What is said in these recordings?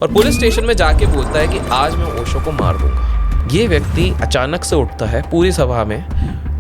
और police station में जाके बोलता है कि आज मैं ओशो को मार दूंगा। ये व्यक्ति अचानक से उठता है, पूरी सभा में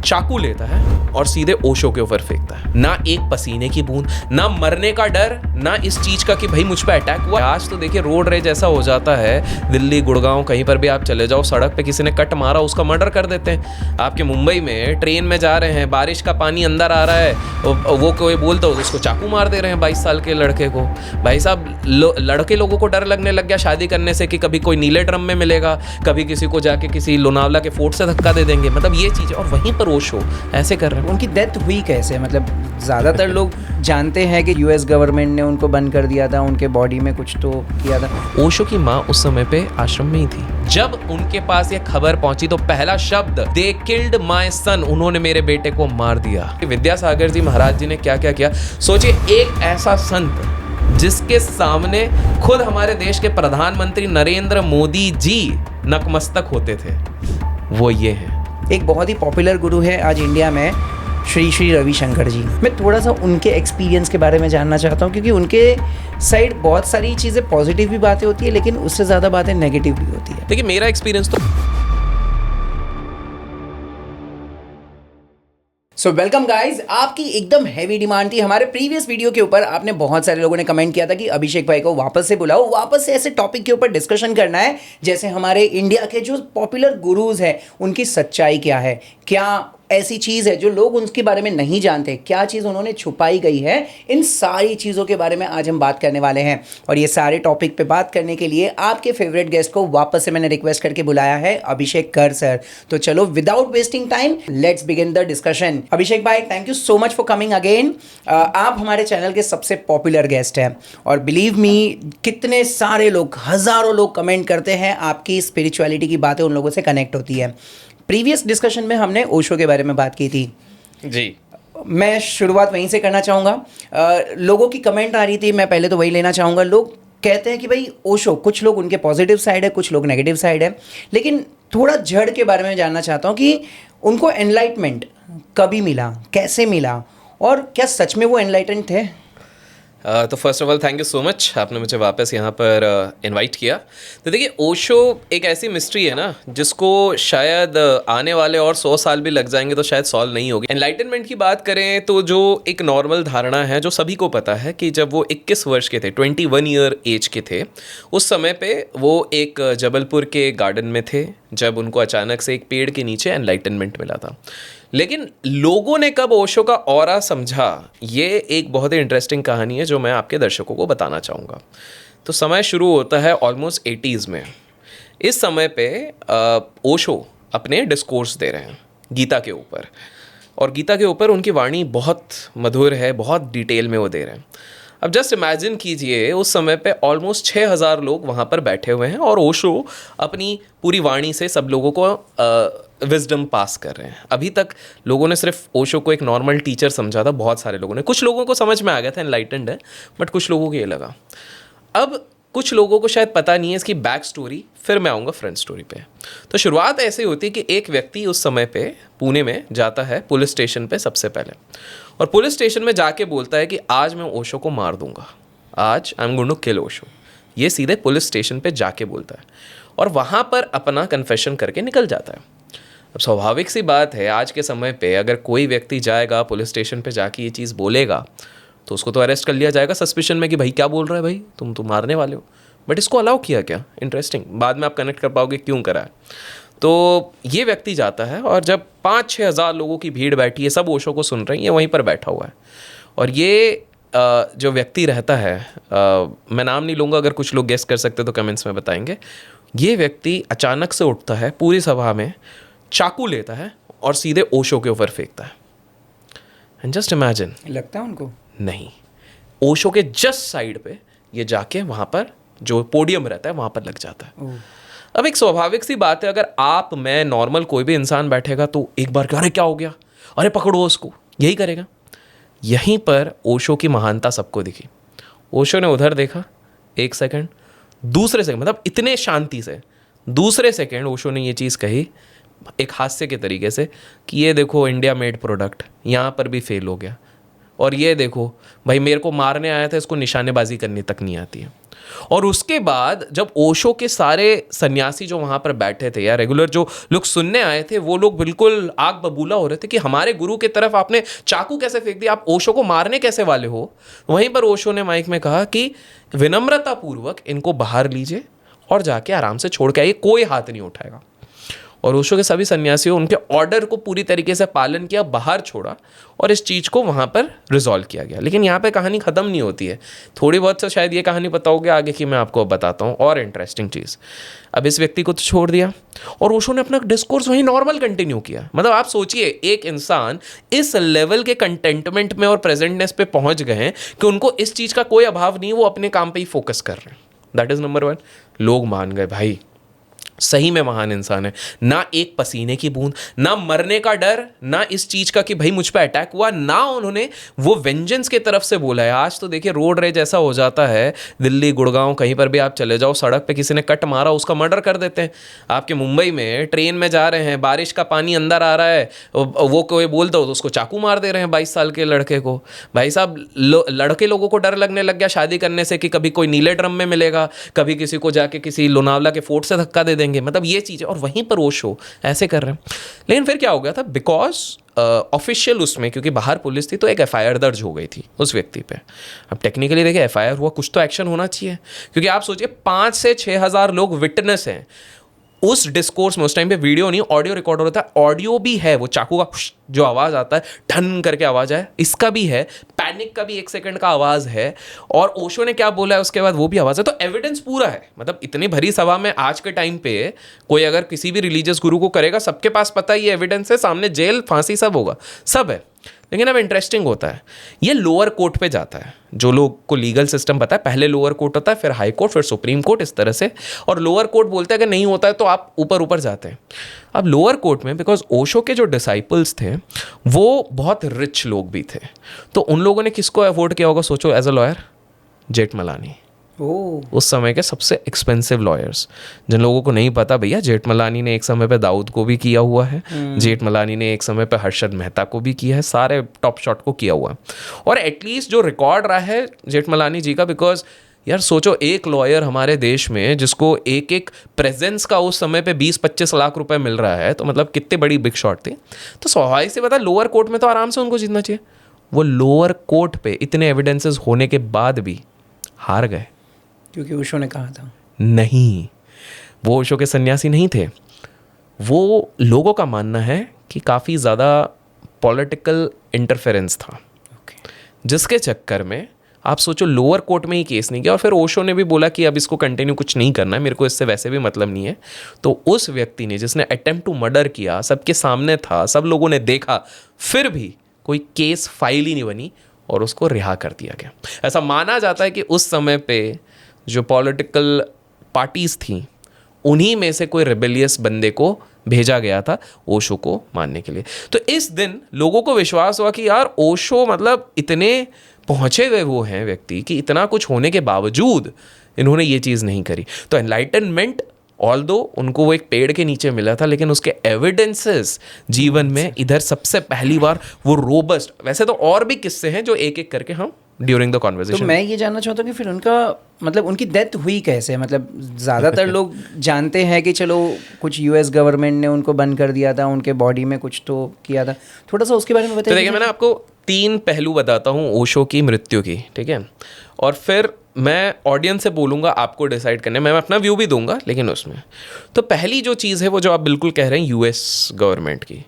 चाकू लेता है और सीधे ओशो के ऊपर फेंकता है। ना एक पसीने की बूंद, ना मरने का डर, ना इस चीज का कि भाई मुझ पे अटैक हुआ। आज तो देखिए रोड रेज ऐसा हो जाता है, दिल्ली गुड़गांव कहीं पर भी आप चले जाओ, सड़क पे किसी ने कट मारा उसका मर्डर कर देते हैं। आपके मुंबई में ट्रेन में जा रहे हैं, बारिश का पानी अंदर आ रहा है, वो कोई बोलता हो तो उसको चाकू मार दे रहे हैं 22 साल के लड़के को। भाई साहब लड़के लोगों को डर लगने लग गया शादी करने से कि कभी कोई नीले ड्रम में मिलेगा, कभी किसी को जाके किसी लोनावला के फोर्ट से धक्का दे देंगे। मतलब ये चीज़, और वहीं पर ओशो ऐसे कर रहे हैं। उनकी डेथ हुई कैसे? मतलब ज़्यादातर लोग जानते हैं कि यूएस गवर्नमेंट ने उनको बंद कर दिया था, उनके बॉडी में कुछ तो किया था। ओशो की माँ उस समय पे आश्रम में ही थी। जब उनके पास ये खबर पहुंची तो पहला शब्द, दे किल्ड माय सन, उन्होंने मेरे बेटे को मार दिया। विद्यासागर जी महाराज जी ने क्या क्या किया सोचिए। एक ऐसा संत जिसके सामने खुद हमारे देश के प्रधानमंत्री नरेंद्र मोदी जी नतमस्तक होते थे, वो ये है। एक बहुत ही पॉपुलर गुरु है आज इंडिया में, श्री श्री रविशंकर जी। मैं थोड़ा सा उनके एक्सपीरियंस के बारे में जानना चाहता हूँ, क्योंकि उनके साइड बहुत सारी चीज़ें पॉजिटिव भी बातें होती है, लेकिन उससे ज़्यादा बातें नेगेटिव भी होती है। देखिए मेरा एक्सपीरियंस तो सो वेलकम गाइज। आपकी एकदम हैवी डिमांड थी हमारे प्रीवियस वीडियो के ऊपर। आपने बहुत सारे लोगों ने कमेंट किया था कि अभिषेक भाई को वापस से बुलाओ, वापस से ऐसे टॉपिक के ऊपर डिस्कशन करना है जैसे हमारे इंडिया के जो पॉपुलर गुरुज हैं उनकी सच्चाई क्या है, क्या ऐसी चीज़ है जो लोग उनके बारे में नहीं जानते, क्या चीज़ उन्होंने छुपाई गई है। इन सारी चीज़ों के बारे में आज हम बात करने वाले हैं। और ये सारे टॉपिक पे बात करने के लिए आपके फेवरेट गेस्ट को वापस से मैंने रिक्वेस्ट करके बुलाया है, अभिषेक कर सर। तो चलो without wasting time let's begin the discussion. Abhishek भाई, thank you so much for coming again. आप हमारे चैनल के सबसे पॉपुलर गेस्ट हैं और बिलीव मी कितने सारे लोग, हज़ारों लोग कमेंट करते हैं, आपकी स्पिरिचुअलिटी की बातें उन लोगों से कनेक्ट होती है। प्रीवियस डिस्कशन में हमने ओशो के बारे में बात की थी जी। मैं शुरुआत वहीं से करना चाहूँगा। लोगों की कमेंट आ रही थी, मैं पहले तो वही लेना चाहूँगा। लोग कहते हैं कि भाई ओशो, कुछ लोग उनके पॉजिटिव साइड है, कुछ लोग नेगेटिव साइड है, लेकिन थोड़ा जड़ के बारे में जानना चाहता हूँ कि उनको एनलाइटमेंट कभी मिला, कैसे मिला, और क्या सच में वो एनलाइटेंड थे? तो first of all thank you so much, आपने मुझे वापस यहाँ पर इनवाइट किया। तो देखिए ओशो एक ऐसी मिस्ट्री है ना जिसको शायद आने वाले और 100 साल भी लग जाएंगे तो शायद सॉल्व नहीं होगी। एनलाइटनमेंट की बात करें तो जो एक नॉर्मल धारणा है जो सभी को पता है कि जब वो 21 वर्ष के थे, 21 ईयर एज के थे, उस समय पे वो एक जबलपुर के गार्डन में थे जब उनको अचानक से एक पेड़ के नीचे एनलाइटनमेंट मिला था। लेकिन लोगों ने कब ओशो का ऑरा समझा, ये एक बहुत ही इंटरेस्टिंग कहानी है जो मैं आपके दर्शकों को बताना चाहूँगा। तो समय शुरू होता है ऑलमोस्ट 80s में। इस समय पे ओशो अपने डिस्कोर्स दे रहे हैं गीता के ऊपर, और गीता के ऊपर उनकी वाणी बहुत मधुर है, बहुत डिटेल में वो दे रहे हैं। अब जस्ट इमेजिन कीजिए उस समय पे ऑलमोस्ट 6000 लोग वहाँ पर बैठे हुए हैं और ओशो अपनी पूरी वाणी से सब लोगों को विजडम पास कर रहे हैं। अभी तक लोगों ने सिर्फ ओशो को एक नॉर्मल टीचर समझा था, बहुत सारे लोगों ने, कुछ लोगों को समझ में आ गया था एनलाइटेंड है, बट कुछ लोगों को ये लगा। अब कुछ लोगों को शायद पता नहीं है इसकी बैक स्टोरी, फिर मैं आऊँगा फ्रंट स्टोरी पे। तो शुरुआत ऐसे होती है कि एक व्यक्ति उस समय पे पुणे में जाता है पुलिस स्टेशन पे सबसे पहले, और पुलिस स्टेशन में जाके बोलता है कि आज मैं ओशो को मार दूंगा, आज I am going to kill Osho. ये सीधे पुलिस स्टेशन पे जाके बोलता है और वहाँ पर अपना कन्फेशन करके निकल जाता है। अब स्वाभाविक सी बात है, आज के समय पे अगर कोई व्यक्ति जाएगा पुलिस स्टेशन पे जाके ये चीज़ बोलेगा तो उसको तो अरेस्ट कर लिया जाएगा सस्पिशन में कि भाई क्या बोल रहा है भाई, तुम तो मारने वाले हो। बट इसको अलाउ किया क्या? इंटरेस्टिंग, बाद में आप कनेक्ट कर पाओगे क्यों करा है। तो ये व्यक्ति जाता है और जब 5-6 हज़ार लोगों की भीड़ बैठी है, सब ओशो को सुन रहे हैं, ये वहीं पर बैठा हुआ है। और ये जो व्यक्ति रहता है, मैं नाम नहीं लूँगा, अगर कुछ लोग गेस कर सकते तो कमेंट्स में बताएंगे। ये व्यक्ति अचानक से उठता है, पूरी सभा में चाकू लेता है और सीधे ओशो के ऊपर फेंकता है। एंड जस्ट इमेजिन, लगता है उनको? नहीं, ओशो के जस्ट साइड पे ये जाके वहाँ पर जो पोडियम रहता है वहाँ पर लग जाता है। अब एक स्वाभाविक सी बात है, अगर आप, मैं, नॉर्मल कोई भी इंसान बैठेगा तो एक बार अरे क्या हो गया, अरे पकड़ो उसको, यही करेगा। यहीं पर ओशो की महानता सबको दिखी। ओशो ने उधर देखा, 1 सेकंड, दूसरे सेकंड, मतलब इतने शांति से दूसरे सेकंड ओशो ने ये चीज़ कही एक हास्य के तरीके से कि ये देखो इंडिया मेड प्रोडक्ट यहाँ पर भी फेल हो गया। और ये देखो भाई मेरे को मारने आया था, इसको निशानेबाजी करनी तक नहीं आती है। और उसके बाद जब ओशो के सारे सन्यासी जो वहाँ पर बैठे थे या रेगुलर जो लोग सुनने आए थे, वो लोग बिल्कुल आग बबूला हो रहे थे कि हमारे गुरु की तरफ आपने चाकू कैसे फेंक दिया, आप ओशो को मारने कैसे वाले हो। वहीं पर ओशो ने माइक में कहा कि विनम्रतापूर्वक इनको बाहर लीजिए और जाके आराम से छोड़ के आइए, कोई हाथ नहीं उठाएगा। और ओशो के सभी सन्यासियों उनके ऑर्डर को पूरी तरीके से पालन किया, बाहर छोड़ा और इस चीज़ को वहाँ पर रिजॉल्व किया गया। लेकिन यहाँ पे कहानी ख़त्म नहीं होती है, थोड़ी बहुत से शायद ये कहानी पता होगी आगे की, मैं आपको बताता हूँ और इंटरेस्टिंग चीज़। अब इस व्यक्ति को तो छोड़ दिया और ओशो ने अपना डिस्कोर्स वहीं नॉर्मल कंटिन्यू किया। मतलब आप सोचिए एक इंसान इस लेवल के कंटेंटमेंट में और प्रेजेंटनेस पे पहुँच गए हैं कि उनको इस चीज़ का कोई अभाव नहीं, वो अपने काम पर ही फोकस कर रहे हैं। That is number 1। लोग मान गए भाई सही में महान इंसान है, ना एक पसीने की बूंद, ना मरने का डर, ना इस चीज का कि भाई मुझ पे अटैक हुआ, ना उन्होंने वो वेंजेंस की तरफ से बोला है। आज तो देखिए रोड रेज ऐसा हो जाता है, दिल्ली गुड़गांव कहीं पर भी आप चले जाओ, सड़क पे किसी ने कट मारा उसका मर्डर कर देते हैं। आपके मुंबई में ट्रेन में जा रहे हैं, बारिश का पानी अंदर आ रहा है, वो कोई बोलता हो तो उसको चाकू मार दे रहे हैं 22 साल के लड़के को। भाई साहब लड़के लोगों को डर लगने लग गया शादी करने से कि कभी कोई नीले ड्रम में मिलेगा, कभी किसी को जाके किसी लोनावला के फोर्ट से धक्का दे देंगे। मतलब ये चीज़ है और वहीं पर ओशो ऐसे कर रहे हैं। लेकिन फिर क्या हो गया था, बिकॉज ऑफिशियल उसमें क्योंकि बाहर पुलिस थी तो एक एफआईआर दर्ज हो गई थी उस व्यक्ति पे। अब टेक्निकली देखिए एफआईआर हुआ, कुछ तो एक्शन होना चाहिए, क्योंकि आप सोचिए 5 से 6 हज़ार लोग विटनेस हैं उस डिस्कोर्स में। उस टाइम पे वीडियो नहीं, ऑडियो रिकॉर्ड होता है, ऑडियो भी है, वो चाकू का जो आवाज़ आता है ठन करके आवाज़ है, इसका भी है, पैनिक का भी 1 सेकंड का आवाज़ है, और ओशो ने क्या बोला है उसके बाद वो भी आवाज़ है। तो एविडेंस पूरा है। मतलब इतनी भरी सभा में आज के टाइम पे कोई अगर किसी भी रिलीजियस गुरु को करेगा, सबके पास पता है ये एविडेंस है, सामने जेल फांसी सब होगा, सब है। लेकिन अब इंटरेस्टिंग होता है, ये लोअर कोर्ट पे जाता है। जो लोग को लीगल सिस्टम पता है, पहले लोअर कोर्ट होता है, फिर हाई कोर्ट, फिर सुप्रीम कोर्ट, इस तरह से। और लोअर कोर्ट बोलता है कि नहीं होता है तो आप ऊपर ऊपर जाते हैं। अब लोअर कोर्ट में बिकॉज ओशो के जो डिसाइपल्स थे वो बहुत रिच लोग भी थे, तो उन लोगों ने किसको अफोर्ड किया होगा सोचो एज अ लॉयर? जेठमलानी। उस समय के सबसे एक्सपेंसिव लॉयर्स, जिन लोगों को नहीं पता भैया, जेठमलानी ने एक समय पे दाऊद को भी किया हुआ है, जेठमलानी ने एक समय पे हर्षद मेहता को भी किया है, सारे टॉप शॉट को किया हुआ है। और एटलीस्ट जो रिकॉर्ड रहा है जेठमलानी जी का, बिकॉज यार सोचो एक लॉयर हमारे देश में जिसको एक एक प्रेजेंस का उस समय पे 20-25 लाख रुपए मिल रहा है, तो मतलब कितने बड़ी बिग शॉट थी। तो स्वाभाविक से पता लोअर कोर्ट में तो आराम से उनको जीतना चाहिए। वो लोअर कोर्ट पे इतने एविडेंसेस होने के बाद भी हार गए, क्योंकि ओशो ने कहा था नहीं, वो ओशो के सन्यासी नहीं थे। वो लोगों का मानना है कि काफ़ी ज़्यादा पॉलिटिकल इंटरफेरेंस था, जिसके चक्कर में आप सोचो लोअर कोर्ट में ही केस नहीं किया। और फिर ओशो ने भी बोला कि अब इसको कंटिन्यू कुछ नहीं करना है, मेरे को इससे वैसे भी मतलब नहीं है। तो उस व्यक्ति ने जिसने अटेम्प्ट टू मर्डर किया, सबके सामने था, सब लोगों ने देखा, फिर भी कोई केस फाइल ही नहीं बनी और उसको रिहा कर दिया गया। ऐसा माना जाता है कि उस समय पे जो पॉलिटिकल पार्टीज थी उन्हीं में से कोई रिबेलियस बंदे को भेजा गया था ओशो को मारने के लिए। तो इस दिन लोगों को विश्वास हुआ कि यार ओशो मतलब इतने पहुंचे हुए वो हैं व्यक्ति कि इतना कुछ होने के बावजूद इन्होंने ये चीज़ नहीं करी। तो एनलाइटनमेंट ऑल्दो उनको वो एक पेड़ के नीचे मिला था, लेकिन उसके एविडेंसेस जीवन में इधर सबसे पहली बार वो रोबस्ट। वैसे तो और भी किस्से हैं जो एक एक करके हम ड्यूरिंग द कॉन्वर्सेशन। तो मैं ये जानना चाहता हूँ कि फिर उनका मतलब उनकी डेथ हुई कैसे? मतलब ज़्यादातर लोग जानते हैं कि चलो कुछ यूएस गवर्नमेंट ने उनको बंद कर दिया था, उनके बॉडी में कुछ तो किया था, थोड़ा सा उसके बारे में बताइए। तो देखिए मैंने आपको 3 पहलू बताता हूँ ओशो की मृत्यु की, ठीक है, और फिर मैं ऑडियंस से बोलूँगा आपको डिसाइड करने, मैं अपना व्यू भी दूंगा लेकिन उसमें। तो पहली जो चीज़ है वो जो आप बिल्कुल कह रहे हैं यूएस गवर्नमेंट की।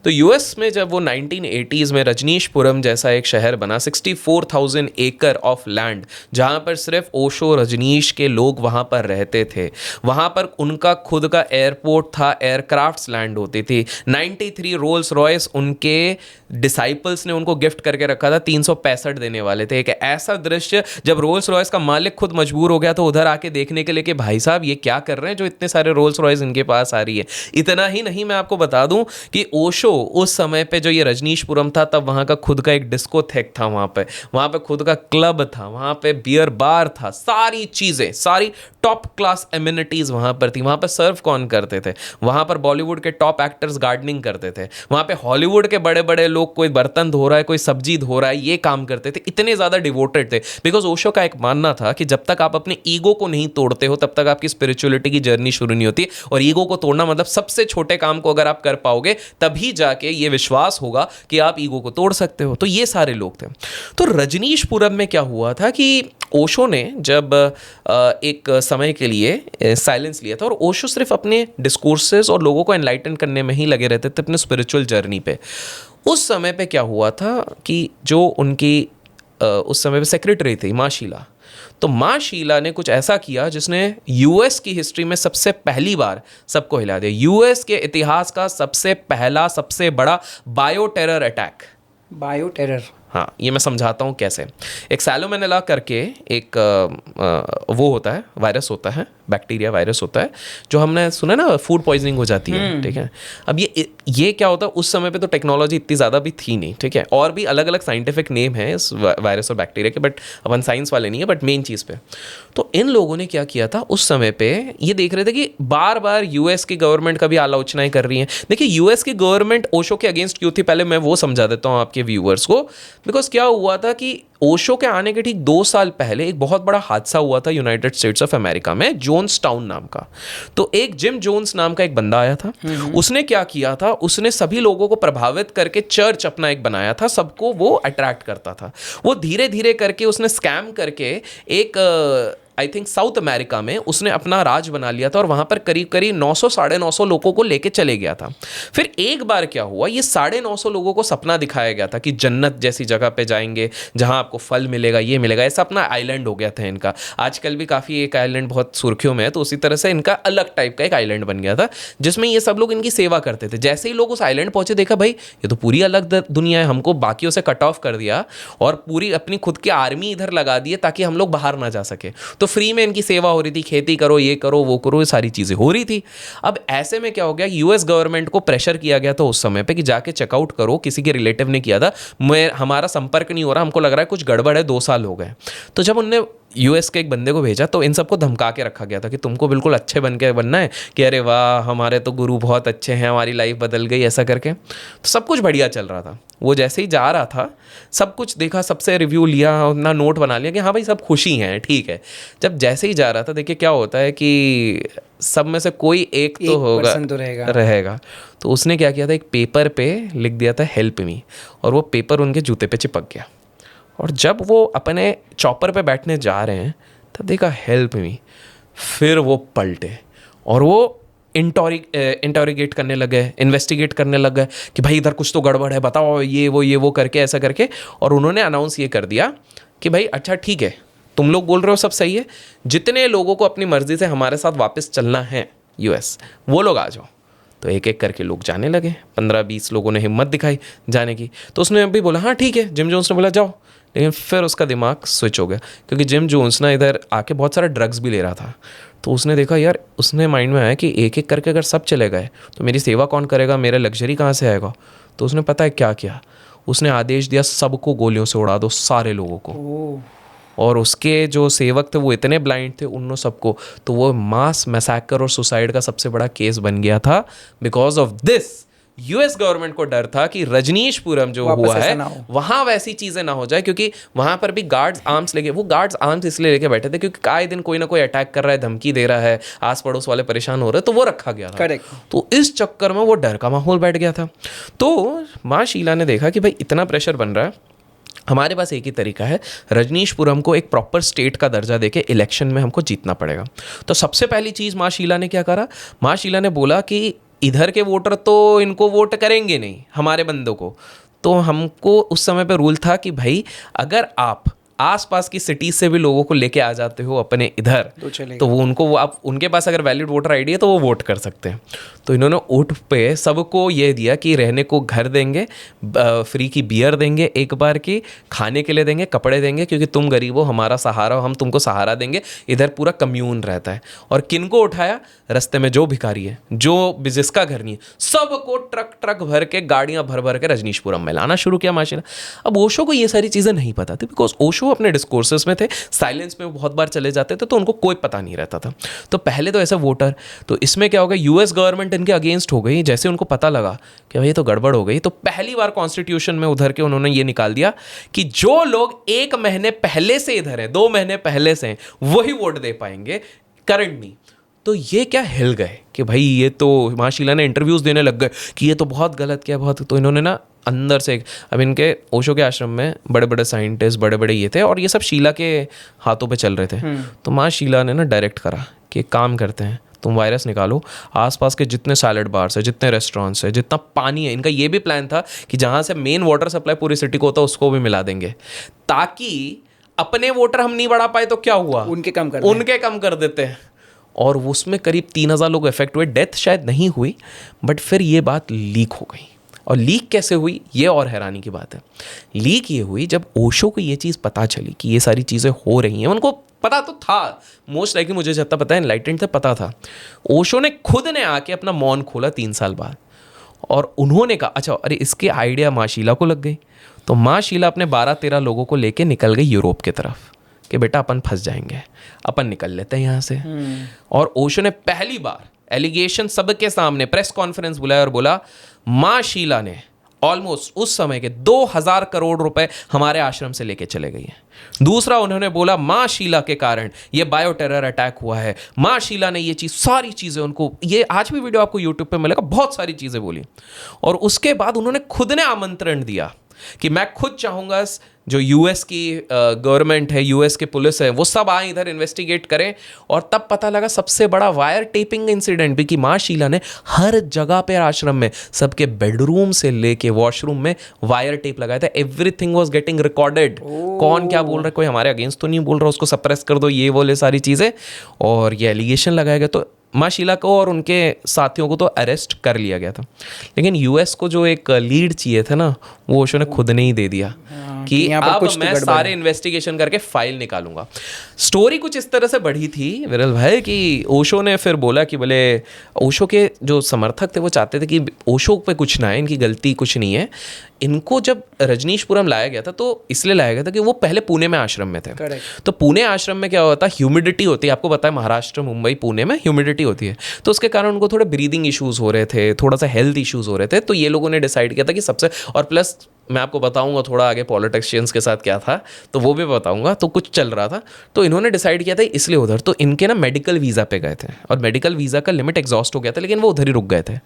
तो यूएस में जब वो 1980s में रजनीशपुरम जैसा एक शहर बना, 64,000 एकड़ ऑफ लैंड, जहाँ पर सिर्फ ओशो रजनीश के लोग वहाँ पर रहते थे, वहाँ पर उनका खुद का एयरपोर्ट था, एयरक्राफ्ट्स लैंड होती थी, 93 रोल्स रॉयस उनके डिसाइपल्स ने उनको गिफ्ट करके रखा था, 365 देने वाले थे। एक ऐसा दृश्य जब रोल्स रॉयस का मालिक खुद मजबूर हो गया तो उधर आके देखने के लिए कि भाई साहब ये क्या कर रहे हैं जो इतने सारे रोल्स रॉयस इनके पास आ रही है। इतना ही नहीं, मैं आपको बता दूं कि ओशो उस समय पे जो ये रजनीशपुरम था तब वहाँ का खुद का एक डिस्कोथेक था, वहाँ पे खुद का क्लब था, वहाँ पे बियर बार था, सारी चीज़ें, सारी टॉप क्लास एमिनिटीज़ वहाँ पर थी। वहाँ पर सर्व कौन करते थे? वहाँ पर बॉलीवुड के टॉप एक्टर्स गार्डनिंग करते थे। वहाँ पे हॉलीवुड के बड़े बड़े लोग, कोई बर्तन धो रहा है, कोई सब्जी धो रहा है, ये काम करते थे। इतने ज़्यादा डिवोटेड थे। बिकॉज ओशो का एक मानना था कि जब तक आप अपने ईगो को नहीं तोड़ते हो तब तक आपकी स्पिरिचुअलिटी की जर्नी शुरू नहीं होती। और ईगो को तोड़ना मतलब सबसे छोटे काम को अगर आप कर पाओगे तभी जाके ये विश्वास होगा कि आप ईगो को तोड़ सकते हो। तो ये सारे लोग थे। तो रजनीशपुरम में क्या हुआ था कि ओशो ने जब एक समय के लिए साइलेंस लिया था, और ओशो सिर्फ अपने डिस्कोर्सेस और लोगों को एनलाइटन करने में ही लगे रहते थे अपने स्पिरिचुअल जर्नी पे। उस समय पे क्या हुआ था कि जो उनकी उस समय पे सेक्रेटरी थी माँ शीला, तो माँ शीला ने कुछ ऐसा किया जिसने यूएस की हिस्ट्री में सबसे पहली बार सबको हिला दिया। यूएस के इतिहास का सबसे पहला, सबसे बड़ा bio terror attack. Bio terror, हाँ, ये मैं समझाता हूँ कैसे। एक सैलोमोनेला करके एक वो होता है, वायरस होता है, बैक्टीरिया वायरस होता है, जो हमने सुना ना फूड पॉइजनिंग हो जाती है, ठीक है। अब ये क्या होता है, उस समय पे तो टेक्नोलॉजी इतनी ज़्यादा भी थी नहीं, ठीक है। और भी अलग अलग साइंटिफिक नेम है इस वायरस और बैक्टीरिया के, बट अपन साइंस वाले नहीं है, बट मेन चीज़ पे। तो इन लोगों ने क्या किया था उस समय पे, ये देख रहे थे कि बार बार यूएस की गवर्नमेंट का भी आलोचनाएं कर रही है। देखिए यूएस की गवर्नमेंट ओशो के अगेंस्ट क्यों थी, पहले मैं वो समझा देता हूँ आपके व्यूअर्स को। बिकॉज क्या हुआ था कि ओशो के आने के ठीक 2 साल पहले एक बहुत बड़ा हादसा हुआ था यूनाइटेड स्टेट्स ऑफ अमेरिका में, जोन्स टाउन नाम का। तो एक जिम जोन्स नाम का एक बंदा आया था। उसने क्या किया था, उसने सभी लोगों को प्रभावित करके चर्च अपना एक बनाया था, सबको वो अट्रैक्ट करता था। वो धीरे धीरे करके उसने स्कैम करके एक आई थिंक साउथ अमेरिका में उसने अपना राज बना लिया था, और वहाँ पर करीब करीब 900 साढ़े 900 लोगों को लेके चले गया था। फिर एक बार क्या हुआ, ये 950 लोगों को सपना दिखाया गया था कि जन्नत जैसी जगह पे जाएंगे जहाँ आपको फल मिलेगा, ये मिलेगा। ऐसा अपना आइलैंड हो गया था इनका। आजकल भी काफ़ी एक आइलैंड बहुत सुर्खियों में है, तो उसी तरह से इनका अलग टाइप का एक आइलैंड बन गया था जिसमें ये सब लोग इनकी सेवा करते थे। जैसे ही लोग उस आइलैंड पहुंचे, देखा भाई ये तो पूरी अलग दुनिया है, हमको बाकियों से कट ऑफ कर दिया और पूरी अपनी खुद की आर्मी इधर लगा दिए ताकि हम लोग बाहर ना जा सके। तो फ्री में इनकी सेवा हो रही थी, खेती करो, ये करो, वो करो, ये सारी चीज़ें हो रही थी। अब ऐसे में क्या हो गया, यूएस गवर्नमेंट को प्रेशर किया गया था उस समय पे कि जाके चेकआउट करो। किसी के रिलेटिव ने किया था, हमारा संपर्क नहीं हो रहा, हमको लग रहा है कुछ गड़बड़ है, 2 साल हो गए। तो जब उनने यूएस के एक बंदे को भेजा तो इन सबको धमका के रखा गया था कि तुमको बिल्कुल अच्छे बन के बनना है, कि अरे वाह हमारे तो गुरु बहुत अच्छे हैं, हमारी लाइफ बदल गई, ऐसा करके। तो सब कुछ बढ़िया चल रहा था। वो जैसे ही जा रहा था, सब कुछ देखा, सबसे रिव्यू लिया, अपना नोट बना लिया कि हाँ भाई सब खुशी हैं, ठीक है। जब जैसे ही जा रहा था, देखिए क्या होता है कि सब में से कोई एक तो होगा, तो रहेगा। तो उसने क्या किया था, एक पेपर पे लिख दिया था हेल्प मी, और वो पेपर उनके जूते पे चिपक गया। और जब वो अपने चॉपर पे बैठने जा रहे हैं तब देखा हेल्प मी। फिर वो पलटे और वो इंटोरिगेट करने लगे, इन्वेस्टिगेट करने लगे कि भाई इधर कुछ तो गड़बड़ है, बताओ ये वो करके, ऐसा करके। और उन्होंने अनाउंस ये कर दिया कि भाई अच्छा ठीक है, तुम लोग बोल रहे हो सब सही है, जितने लोगों को अपनी मर्जी से हमारे साथ वापस चलना है यूएस, वो लोग आ जाओ। तो एक एक करके लोग जाने लगे। 15-20 लोगों ने हिम्मत दिखाई जाने की। तो उसने भी बोला हाँ ठीक है, जिम जोन्स ने बोला जाओ। लेकिन फिर उसका दिमाग स्विच हो गया, क्योंकि जिम जोन्स ना इधर आके बहुत सारा ड्रग्स भी ले रहा था। तो उसने देखा यार, उसने माइंड में आया कि एक एक करके अगर सब चले गए तो मेरी सेवा कौन करेगा, मेरा लग्जरी कहाँ से आएगा। तो उसने पता है क्या किया, उसने आदेश दिया सबको गोलियों से उड़ा दो, सारे लोगों को। और उसके जो सेवक थे वो इतने ब्लाइंड थे उन सबको, तो वो मास मैसेकर और सुसाइड का सबसे बड़ा केस बन गया था। Because of this US government को डर था कि रजनीशपुरम जो हुआ है वहां वैसी चीजें ना हो जाए, क्योंकि वहां पर भी गार्ड्स आर्म्स लेके, वो गार्ड्स आर्म्स इसलिए लेके बैठे थे क्योंकि आए दिन कोई ना कोई अटैक कर रहा है, धमकी दे रहा है, आस पड़ोस वाले परेशान हो रहे हैं, तो वो रखा गया था। करेक्ट। तो इस चक्कर में वो डर का माहौल बैठ गया था। तो माँ शीला ने देखा कि भाई इतना प्रेशर बन रहा है, हमारे पास एक ही तरीका है, रजनीशपुरम को एक प्रॉपर स्टेट का दर्जा देके इलेक्शन में हमको जीतना पड़ेगा। तो सबसे पहली चीज़ माँ शीला ने क्या करा, माँ शीला ने बोला कि इधर के वोटर तो इनको वोट करेंगे नहीं, हमारे बंदों को। तो हमको उस समय पे रूल था कि भाई अगर आप आसपास की सिटीज से भी लोगों को लेके आ जाते हो अपने इधर, तो वो आप उनके पास अगर वैलिड वोटर आईडी है तो वो वोट कर सकते हैं। तो इन्होंने वोट पे सबको ये दिया कि रहने को घर देंगे, फ्री की बियर देंगे, एक बार की खाने के लिए देंगे, कपड़े देंगे, क्योंकि तुम गरीब हो, हमारा सहारा हो, हम तुमको सहारा देंगे। इधर पूरा कम्यून रहता है। और किन को उठाया, रास्ते में जो भिखारी है, जो जिसका घर नहीं है, सबको ट्रक ट्रक भर के, गाड़ियाँ भर भर के रजनीशपुरम में लाना शुरू किया माशाल्लाह। अब ओशो को ये सारी चीज़ें नहीं पता थी, बिकॉज ओशो अपने डिस्कोर्सेस में थे, साइलेंस में वो बहुत बार चले जाते थे, तो उनको कोई पता नहीं रहता था। तो पहले तो ऐसा वोटर, तो इसमें क्या होगा, यूएस गवर्नमेंट इनके अगेंस्ट हो गई। जैसे उनको पता लगा कि भाई ये तो गड़बड़ हो गई, तो पहली बार कॉन्स्टिट्यूशन में उधर के उन्होंने ये निकाल दिया कि जो लोग 1 महीने पहले से इधर है, 2 महीने पहले से हैं, वही वोट दे पाएंगे, करंट नहीं। तो ये क्या हिल गए कि भाई ये तो, माँ शीला ने इंटरव्यूज़ देने लग गए कि ये तो बहुत गलत किया, बहुत। तो इन्होंने ना अंदर से, अब इनके ओशो के आश्रम में बड़े बड़े साइंटिस्ट, बड़े बड़े ये थे, और ये सब शीला के हाथों पे चल रहे थे। तो माँ शीला ने ना डायरेक्ट करा कि एक काम करते हैं, तुम वायरस निकालो, आसपास के जितने सैलड बार्स है, जितने रेस्टोरेंट्स है, जितना पानी है, इनका ये भी प्लान था कि जहाँ से मेन वाटर सप्लाई पूरी सिटी को होता है उसको भी मिला देंगे, ताकि अपने वोटर हम नहीं बढ़ा पाए तो क्या हुआ, उनके कम कर देते हैं। और उसमें करीब 3000 लोग इफेक्ट हुए। डेथ शायद नहीं हुई, बट फिर ये बात लीक हो गई। और लीक कैसे हुई, ये और हैरानी की बात है। लीक ये हुई जब ओशो को ये चीज़ पता चली कि ये सारी चीज़ें हो रही हैं। उनको पता तो था, मोस्ट लाइकली, मुझे जितना पता है एनलाइटेंड थे, पता था। ओशो ने खुद ने आके अपना मौन खोला 3 साल बाद, और उन्होंने कहा अच्छा, अरे इसके आइडिया माँ शीला को लग गई। तो माँ शीला अपने 12-13 लोगों को लेके निकल गई यूरोप की तरफ कि बेटा अपन फंस जाएंगे, अपन निकल लेते हैं यहाँ से। और ओशो ने पहली बार एलिगेशन सबके सामने प्रेस कॉन्फ्रेंस बुलाया और बोला माँ शीला ने ऑलमोस्ट उस समय के 2000 करोड़ रुपए हमारे आश्रम से लेके चले गई हैं। दूसरा, उन्होंने बोला माँ शीला के कारण ये बायो टेरर अटैक हुआ है, माँ शीला ने ये चीज़, सारी चीज़ें उनको, ये आज भी वीडियो आपको यूट्यूब पे मिलेगा, बहुत सारी चीज़ें बोली। और उसके बाद उन्होंने खुद ने आमंत्रण दिया कि मैं खुद चाहूँगा जो यूएस की गवर्नमेंट है, यूएस के पुलिस है, वो सब आए इधर इन्वेस्टिगेट करें। और तब पता लगा सबसे बड़ा वायर टेपिंग इंसिडेंट भी कि माँ शीला ने हर जगह पे आश्रम में, सबके बेडरूम से लेके वॉशरूम में वायर टेप लगाया था। Everything was getting recorded. कौन क्या बोल रहा है, कोई हमारे अगेंस्ट तो नहीं बोल रहा, उसको सप्रेस कर दो, ये बोले सारी चीज़ें। और ये एलिगेशन लगाया गया। तो माँ शीला को और उनके साथियों को तो अरेस्ट कर लिया गया था, लेकिन यूएस को जो एक लीड चाहिए था ना, वो ओशो ने खुद ने ही दे दिया कि अब मैं सारे इन्वेस्टिगेशन करके फाइल निकालूंगा। स्टोरी कुछ इस तरह से बढ़ी थी विरल भाई कि ओशो ने फिर बोला कि बोले, ओशो के जो समर्थक थे वो चाहते थे कि ओशो पे कुछ ना है, इनकी गलती कुछ नहीं है। इनको जब रजनीशपुरम लाया गया था तो इसलिए लाया गया था कि वो पहले पुणे में आश्रम में थे। तो पुणे आश्रम में क्या होता है, ह्यूमिडिटी होती है, आपको पता है महाराष्ट्र, मुंबई, पुणे में ह्यूमिडिटी होती है। तो उसके कारण उनको थोड़े ब्रीदिंग इश्यूज हो रहे थे, थोड़ा सा हेल्थ इश्यूज हो रहे थे। तो ये लोगों ने डिसाइड किया था कि सबसे, और प्लस मैं आपको बताऊंगा थोड़ा आगे पॉलिटिशियंस के साथ क्या था, तो वो भी बताऊंगा। तो कुछ चल रहा था, तो इन्होंने डिसाइड किया था इसलिए उधर। तो इनके ना मेडिकल वीज़ा पे गए थे, और मेडिकल वीज़ा का लिमिट एग्जॉस्ट हो गया था, लेकिन वो उधर ही रुक गए थे।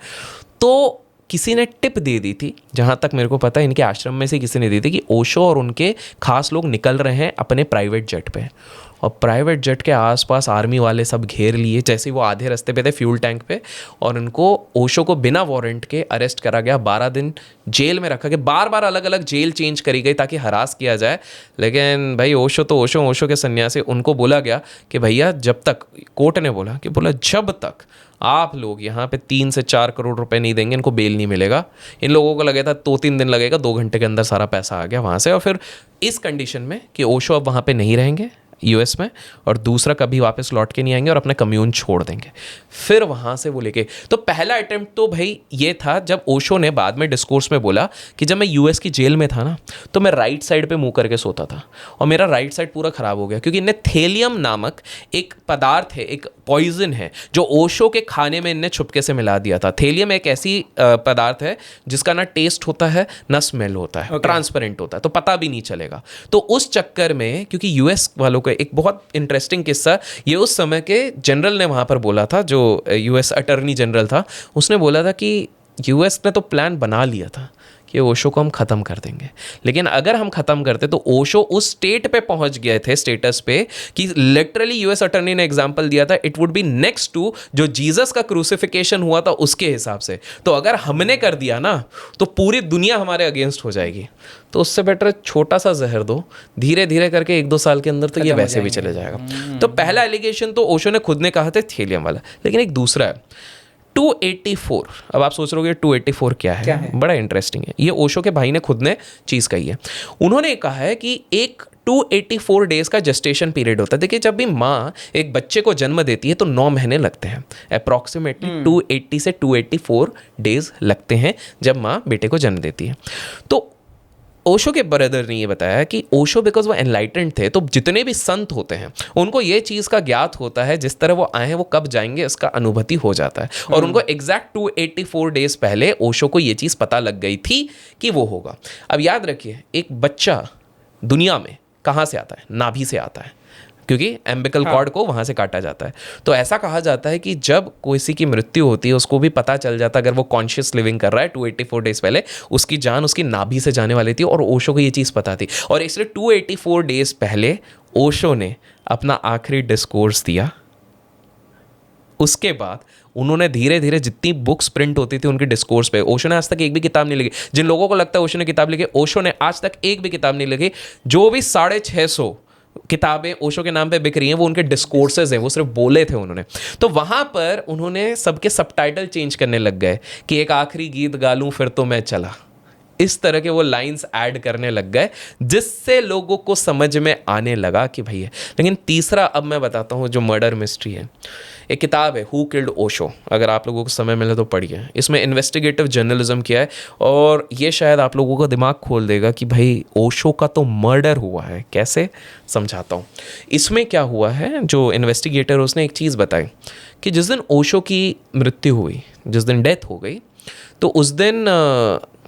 तो किसी ने टिप दे दी थी, जहाँ तक मेरे को पता है इनके आश्रम में से किसी ने दी थी कि ओशो और उनके खास लोग निकल रहे हैं अपने प्राइवेट जेट पे। और प्राइवेट जेट के आसपास आर्मी वाले सब घेर लिए, जैसे वो आधे रास्ते पे थे फ्यूल टैंक पे, और उनको, ओशो को बिना वारंट के अरेस्ट करा गया, 12 दिन जेल में रखा गया। बार बार अलग अलग जेल चेंज करी गई ताकि हरास किया जाए। लेकिन भाई ओशो तो ओशो के सन्यासी, उनको बोला गया कि भैया जब तक, कोर्ट ने बोला कि जब तक आप लोग यहाँ पे 3 से 4 करोड़ रुपए नहीं देंगे, इनको बेल नहीं मिलेगा। इन लोगों को लगे था 2-3 दिन लगेगा, 2 घंटे के अंदर सारा पैसा आ गया वहाँ से। और फिर इस कंडीशन में कि ओशो अब वहाँ पे नहीं रहेंगे यूएस में, और दूसरा कभी वापस लौट के नहीं आएंगे और अपना कम्यून छोड़ देंगे। फिर वहाँ से वो लेके, तो पहला अटेम्प्ट तो भाई ये था जब ओशो ने बाद में डिस्कोर्स में बोला कि जब मैं यूएस की जेल में था ना, तो मैं राइट साइड पे मुंह करके सोता था, और मेरा राइट साइड पूरा ख़राब हो गया, क्योंकि इनने थेलियम नामक एक पदार्थ है, एक पॉइजन है, जो ओशो के खाने में इनने छुपके से मिला दिया था। थेलियम एक ऐसी पदार्थ है जिसका ना टेस्ट होता है ना स्मेल होता है, ट्रांसपेरेंट होता है, तो पता भी नहीं चलेगा। तो उस चक्कर में, क्योंकि यूएस वालों का एक बहुत इंटरेस्टिंग किस्सा, ये उस समय के जनरल ने वहाँ पर बोला था, जो यूएस अटर्नी जनरल था, उसने बोला था कि यूएस ने तो प्लान बना लिया था कि ओशो को हम ख़त्म कर देंगे, लेकिन अगर हम ख़त्म करते तो ओशो उस स्टेट पे पहुंच गए थे, स्टेटस पे, कि लिटरली यूएस अटर्नी ने एग्जांपल दिया था, it would be next to जो जीसस का क्रूसिफिकेशन हुआ था उसके हिसाब से। तो अगर हमने कर दिया ना, तो पूरी दुनिया हमारे अगेंस्ट हो जाएगी। तो उससे बेटर छोटा सा जहर दो, धीरे धीरे करके 1-2 साल के अंदर तो ये वैसे भी चले जाएगा। तो पहला एलिगेशन तो ओशो ने खुद ने कहा था, थेलियम वाला। लेकिन एक दूसरा है 284। अब आप सोच रहे हो 284 क्या है? बड़ा इंटरेस्टिंग है। ये ओशो के भाई ने खुद ने चीज़ कही है। उन्होंने कहा है कि एक 284 डेज का जेस्टेशन पीरियड होता है। देखिए, जब भी माँ एक बच्चे को जन्म देती है तो 9 महीने लगते हैं, अप्रॉक्सीमेटली 280 से 284 डेज लगते हैं जब माँ बेटे को जन्म देती है। तो ओशो के ब्रदर ने ये बताया कि ओशो बिकॉज वो एनलाइटेंड थे, तो जितने भी संत होते हैं उनको ये चीज़ का ज्ञात होता है, जिस तरह वो आए हैं वो कब जाएंगे इसका अनुभूति हो जाता है। और उनको एग्जैक्ट 284 डेज पहले ओशो को ये चीज़ पता लग गई थी कि वो होगा। अब याद रखिए, एक बच्चा दुनिया में कहाँ से आता है? नाभि से आता है, क्योंकि एम्बिकल कॉर्ड को वहाँ से काटा जाता है। तो ऐसा कहा जाता है कि जब किसी की मृत्यु होती है उसको भी पता चल जाता है, अगर वो कॉन्शियस लिविंग कर रहा है 284 डेज पहले, उसकी जान उसकी नाभि से जाने वाली थी, और ओशो को ये चीज़ पता थी। और इसलिए 284 डेज पहले ओशो ने अपना आखिरी डिस्कोर्स दिया। उसके बाद उन्होंने धीरे धीरे जितनी बुक्स प्रिंट होती थी उनके डिस्कोर्स पे, ओशो ने आज तक एक भी किताब नहीं लिखी। जिन लोगों को लगता है ओशो ने किताब लिखी, ओशो ने आज तक एक भी किताब नहीं लिखी। जो भी 650 किताबें ओशो के नाम पे बिक रही हैं वो उनके डिस्कोर्सेज हैं, वो सिर्फ बोले थे उन्होंने। तो वहाँ पर उन्होंने सबके सबटाइटल चेंज करने लग गए कि एक आखिरी गीत गा लूँ फिर तो मैं चला, इस तरह के वो लाइंस ऐड करने लग गए, जिससे लोगों को समझ में आने लगा कि भैया। लेकिन तीसरा अब मैं बताता हूँ जो मर्डर मिस्ट्री है। एक किताब है हु किल्ड ओशो, अगर आप लोगों को समय मिले तो पढ़िए। इसमें इन्वेस्टिगेटिव जर्नलिज्म किया है, और ये शायद आप लोगों का दिमाग खोल देगा कि भाई ओशो का तो मर्डर हुआ है। कैसे, समझाता हूँ। इसमें क्या हुआ है, जो इन्वेस्टिगेटर उसने एक चीज़ बताई कि जिस दिन ओशो की मृत्यु हुई, जिस दिन डेथ हो गई, तो उस दिन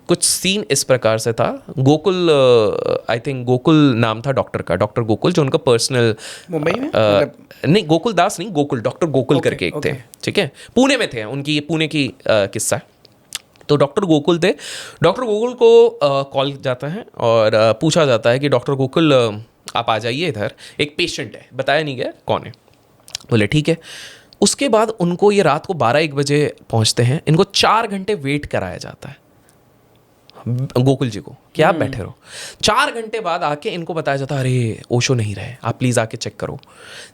कुछ सीन इस प्रकार से था। गोकुल, आई थिंक गोकुल नाम था डॉक्टर का, डॉक्टर गोकुल, जो उनका पर्सनल, मुंबई में नहीं गोकुल दास नहीं, गोकुल, डॉक्टर गोकुल करके एक थे, ठीक है, पुणे में थे, उनकी पुणे की किस्सा। तो डॉक्टर गोकुल थे। डॉक्टर गोकुल को कॉल जाता है और पूछा जाता है कि डॉक्टर गोकुल आप आ जाइए इधर, एक पेशेंट है। बताया नहीं गया कौन है। बोले ठीक है। उसके बाद उनको ये रात को 12-1 बजे पहुंचते हैं। इनको 4 घंटे वेट कराया जाता है गोकुल जी को कि आप बैठे रहो। 4 घंटे बाद आके इनको बताया जाता है अरे ओशो नहीं रहे, आप प्लीज़ आके चेक करो।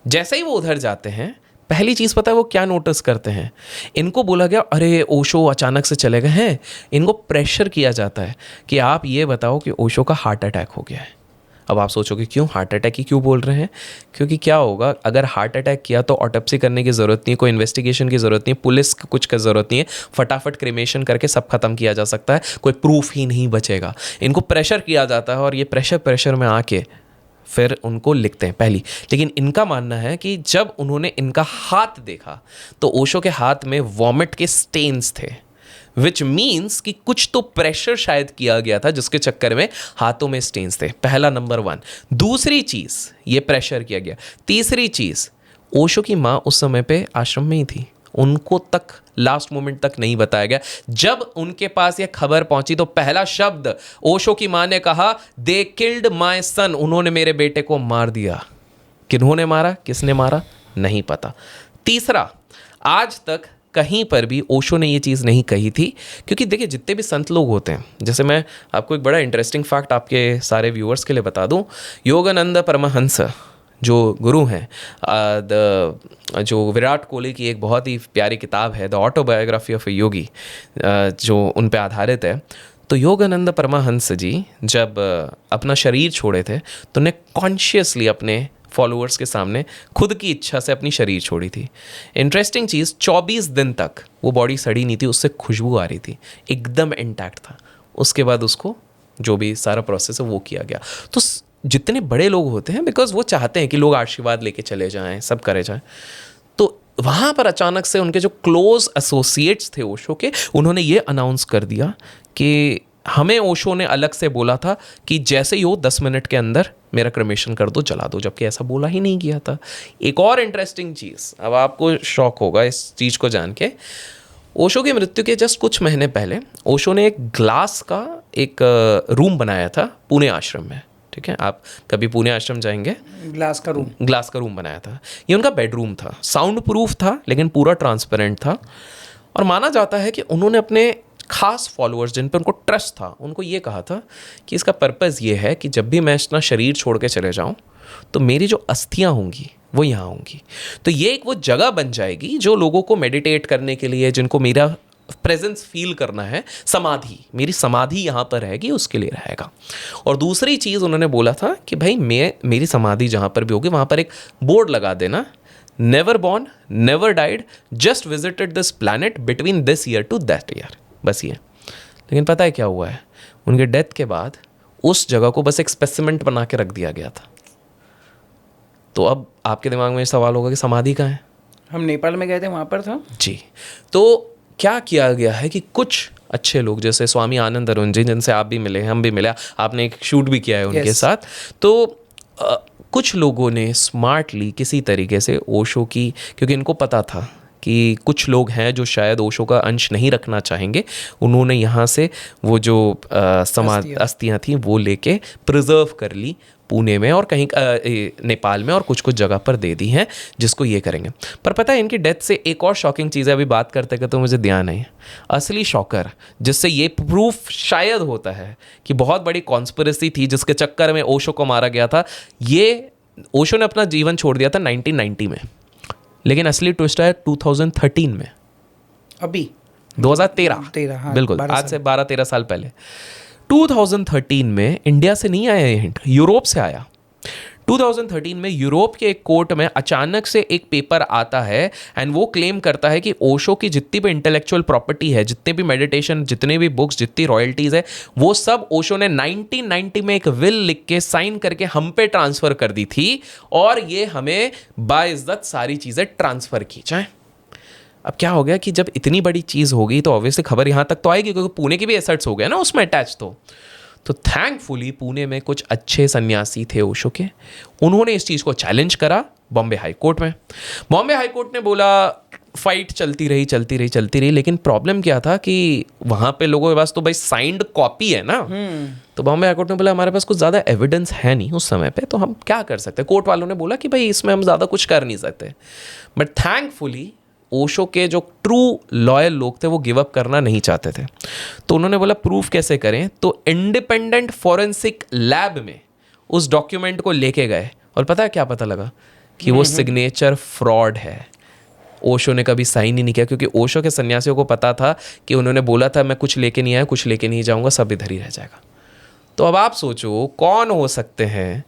जैसे ही वो उधर जाते हैं, पहली चीज़ पता है वो क्या नोटिस करते हैं? इनको बोला गया अरे ओशो अचानक से चले गए हैं। इनको प्रेशर किया जाता है कि आप ये बताओ कि ओशो का हार्ट अटैक हो गया है। अब आप सोचोगे क्यों हार्ट अटैक ही क्यों बोल रहे हैं? क्योंकि क्या होगा, अगर हार्ट अटैक किया तो ऑटोप्सी करने की ज़रूरत नहीं है, कोई इन्वेस्टिगेशन की ज़रूरत नहीं है, पुलिस को कुछ की ज़रूरत नहीं है, फटाफट क्रिमेशन करके सब खत्म किया जा सकता है, कोई प्रूफ ही नहीं बचेगा। इनको प्रेशर किया जाता है और ये प्रेशर में आके फिर उनको लिखते हैं पहली। लेकिन इनका मानना है कि जब उन्होंने इनका हाथ देखा तो ओशो के हाथ में वॉमिट के स्टेन्स थे, विच मीन्स कि कुछ तो प्रेशर शायद किया गया था जिसके चक्कर में हाथों में स्टेन्स थे। पहला नंबर 1। दूसरी चीज़, ये प्रेशर किया गया। तीसरी चीज़, ओशो की माँ उस समय पे आश्रम में ही थी, उनको तक लास्ट मोमेंट तक नहीं बताया गया। जब उनके पास ये खबर पहुंची तो पहला शब्द ओशो की माँ ने कहा, दे किल्ड माई सन, उन्होंने मेरे बेटे को मार दिया। किन्होंने मारा, किसने मारा, नहीं पता। तीसरा, आज तक कहीं पर भी ओशो ने ये चीज़ नहीं कही थी, क्योंकि देखिए जितने भी संत लोग होते हैं, जैसे मैं आपको एक बड़ा इंटरेस्टिंग फैक्ट आपके सारे व्यूअर्स के लिए बता दूं, योगानंद परमहंस जो गुरु हैं, जो विराट कोहली की एक बहुत ही प्यारी किताब है द ऑटोबायोग्राफी ऑफ ए योगी, जो उन पे आधारित है। तो योगानंद परमहंस जी जब अपना शरीर छोड़े थे तो उन्हें कॉन्शियसली अपने फॉलोअर्स के सामने खुद की इच्छा से अपनी शरीर छोड़ी थी। इंटरेस्टिंग चीज़, 24 दिन तक वो बॉडी सड़ी नहीं थी, उससे खुशबू आ रही थी, एकदम इंटैक्ट था। उसके बाद उसको जो भी सारा प्रोसेस है वो किया गया। तो जितने बड़े लोग होते हैं, बिकॉज वो चाहते हैं कि लोग आशीर्वाद लेके चले जाएं, सब करे जाएं, तो वहाँ पर अचानक से उनके जो क्लोज एसोसिएट्स थे ओशो के, उन्होंने ये अनाउंस कर दिया कि हमें ओशो ने अलग से बोला था कि जैसे ही हो 10 मिनट के अंदर मेरा क्रिमेशन कर दो, जला दो, जबकि ऐसा बोला ही नहीं गया था। एक और इंटरेस्टिंग चीज़, अब आपको शॉक होगा इस चीज़ को जान के, ओशो की मृत्यु के जस्ट कुछ महीने पहले ओशो ने एक ग्लास का एक रूम बनाया था पुणे आश्रम में। ठीक है, आप कभी पुणे आश्रम जाएंगे, ग्लास का रूम बनाया था। ये उनका बेडरूम था, साउंड प्रूफ था लेकिन पूरा ट्रांसपेरेंट था। और माना जाता है कि उन्होंने अपने खास फॉलोअर्स जिन पर उनको ट्रस्ट था, उनको ये कहा था कि इसका पर्पज़ ये है कि जब भी मैं अपना शरीर छोड़ के चले जाऊं तो मेरी जो अस्थियां होंगी वो यहाँ होंगी। तो ये एक वो जगह बन जाएगी जो लोगों को मेडिटेट करने के लिए, जिनको मेरा प्रेजेंस फील करना है, समाधि, मेरी समाधि यहाँ पर रहेगी, उसके लिए रहेगा। और दूसरी चीज़ उन्होंने बोला था कि भाई मेरी समाधि जहाँ पर भी होगी वहाँ पर एक बोर्ड लगा देना, never born, never died, just visited this planet between this year to that year, बस ये। लेकिन पता है क्या हुआ है, उनके डेथ के बाद उस जगह को बस एक स्पेसिमेंट बना के रख दिया गया था। तो अब आपके दिमाग में ये सवाल होगा कि समाधि कहाँ है? हम नेपाल में गए थे, वहाँ पर था जी। तो क्या किया गया है कि कुछ अच्छे लोग जैसे स्वामी आनंद अरुण जी, जिनसे आप भी मिले, हम भी मिले, आपने एक शूट भी किया है उनके साथ, तो कुछ लोगों ने स्मार्टली किसी तरीके से ओशो की, क्योंकि इनको पता था कि कुछ लोग हैं जो शायद ओशो का अंश नहीं रखना चाहेंगे, उन्होंने यहाँ से वो जो अस्थियाँ थी वो लेके प्रिजर्व कर ली पुणे में और कहीं नेपाल में और कुछ कुछ जगह पर दे दी हैं, जिसको ये करेंगे। पर पता है इनकी डेथ से एक और शॉकिंग चीज़ है, अभी बात करते करते तो मुझे ध्यान है, असली शॉकर जिससे ये प्रूफ शायद होता है कि बहुत बड़ी कॉन्स्पिरेसी थी जिसके चक्कर में ओशो को मारा गया था। ये ओशो ने अपना जीवन छोड़ दिया था 1990 में, लेकिन असली ट्विस्ट है 2013 में, अभी 2013, हाँ, बिल्कुल आज से 12-13 साल पहले। 2013 में इंडिया से नहीं आया ये हिंट, यूरोप से आया। 2013 में यूरोप के एक कोर्ट में अचानक से एक पेपर आता है एंड वो क्लेम करता है कि ओशो की जितनी भी इंटेलेक्चुअल प्रॉपर्टी है, जितने भी मेडिटेशन, जितने भी बुक्स, जितनी रॉयल्टीज है, वो सब ओशो ने 1990 में एक विल लिख के साइन करके हम पे ट्रांसफर कर दी थी और ये हमें बाइज्जत सारी चीजें ट्रांसफर की जाए। अब क्या हो गया कि जब इतनी बड़ी चीज़ हो गई तो ऑब्वियसली खबर यहाँ तक तो आएगी, क्योंकि पुणे के भी एसेट्स हो गए ना उसमें अटैच। तो थैंकफुली पुणे में कुछ अच्छे सन्यासी थे ओशो के, उन्होंने इस चीज़ को चैलेंज करा बॉम्बे हाई कोर्ट में। बॉम्बे हाई कोर्ट ने बोला, फाइट चलती रही, लेकिन प्रॉब्लम क्या था कि वहाँ पे लोगों के पास तो भाई साइंड कॉपी है ना। तो बॉम्बे हाई कोर्ट ने बोला हमारे पास कुछ ज़्यादा एविडेंस है नहीं उस समय पे, तो हम क्या कर सकते हैं। कोर्ट वालों ने बोला कि भाई इसमें हम ज़्यादा कुछ कर नहीं सकते। बट थैंकफुली ओशो के जो ट्रू लॉयल लोग थे वो गिव अप करना नहीं चाहते थे, तो उन्होंने बोला प्रूफ कैसे करें। तो इंडिपेंडेंट फॉरेंसिक लैब में उस डॉक्यूमेंट को लेके गए और पता है क्या पता लगा कि वो सिग्नेचर फ्रॉड है। ओशो ने कभी साइन ही नहीं किया, क्योंकि ओशो के सन्यासियों को पता था कि उन्होंने बोला था मैं कुछ लेके नहीं आया, कुछ लेके नहीं जाऊंगा, सब इधर ही रह जाएगा। तो अब आप सोचो कौन हो सकते हैं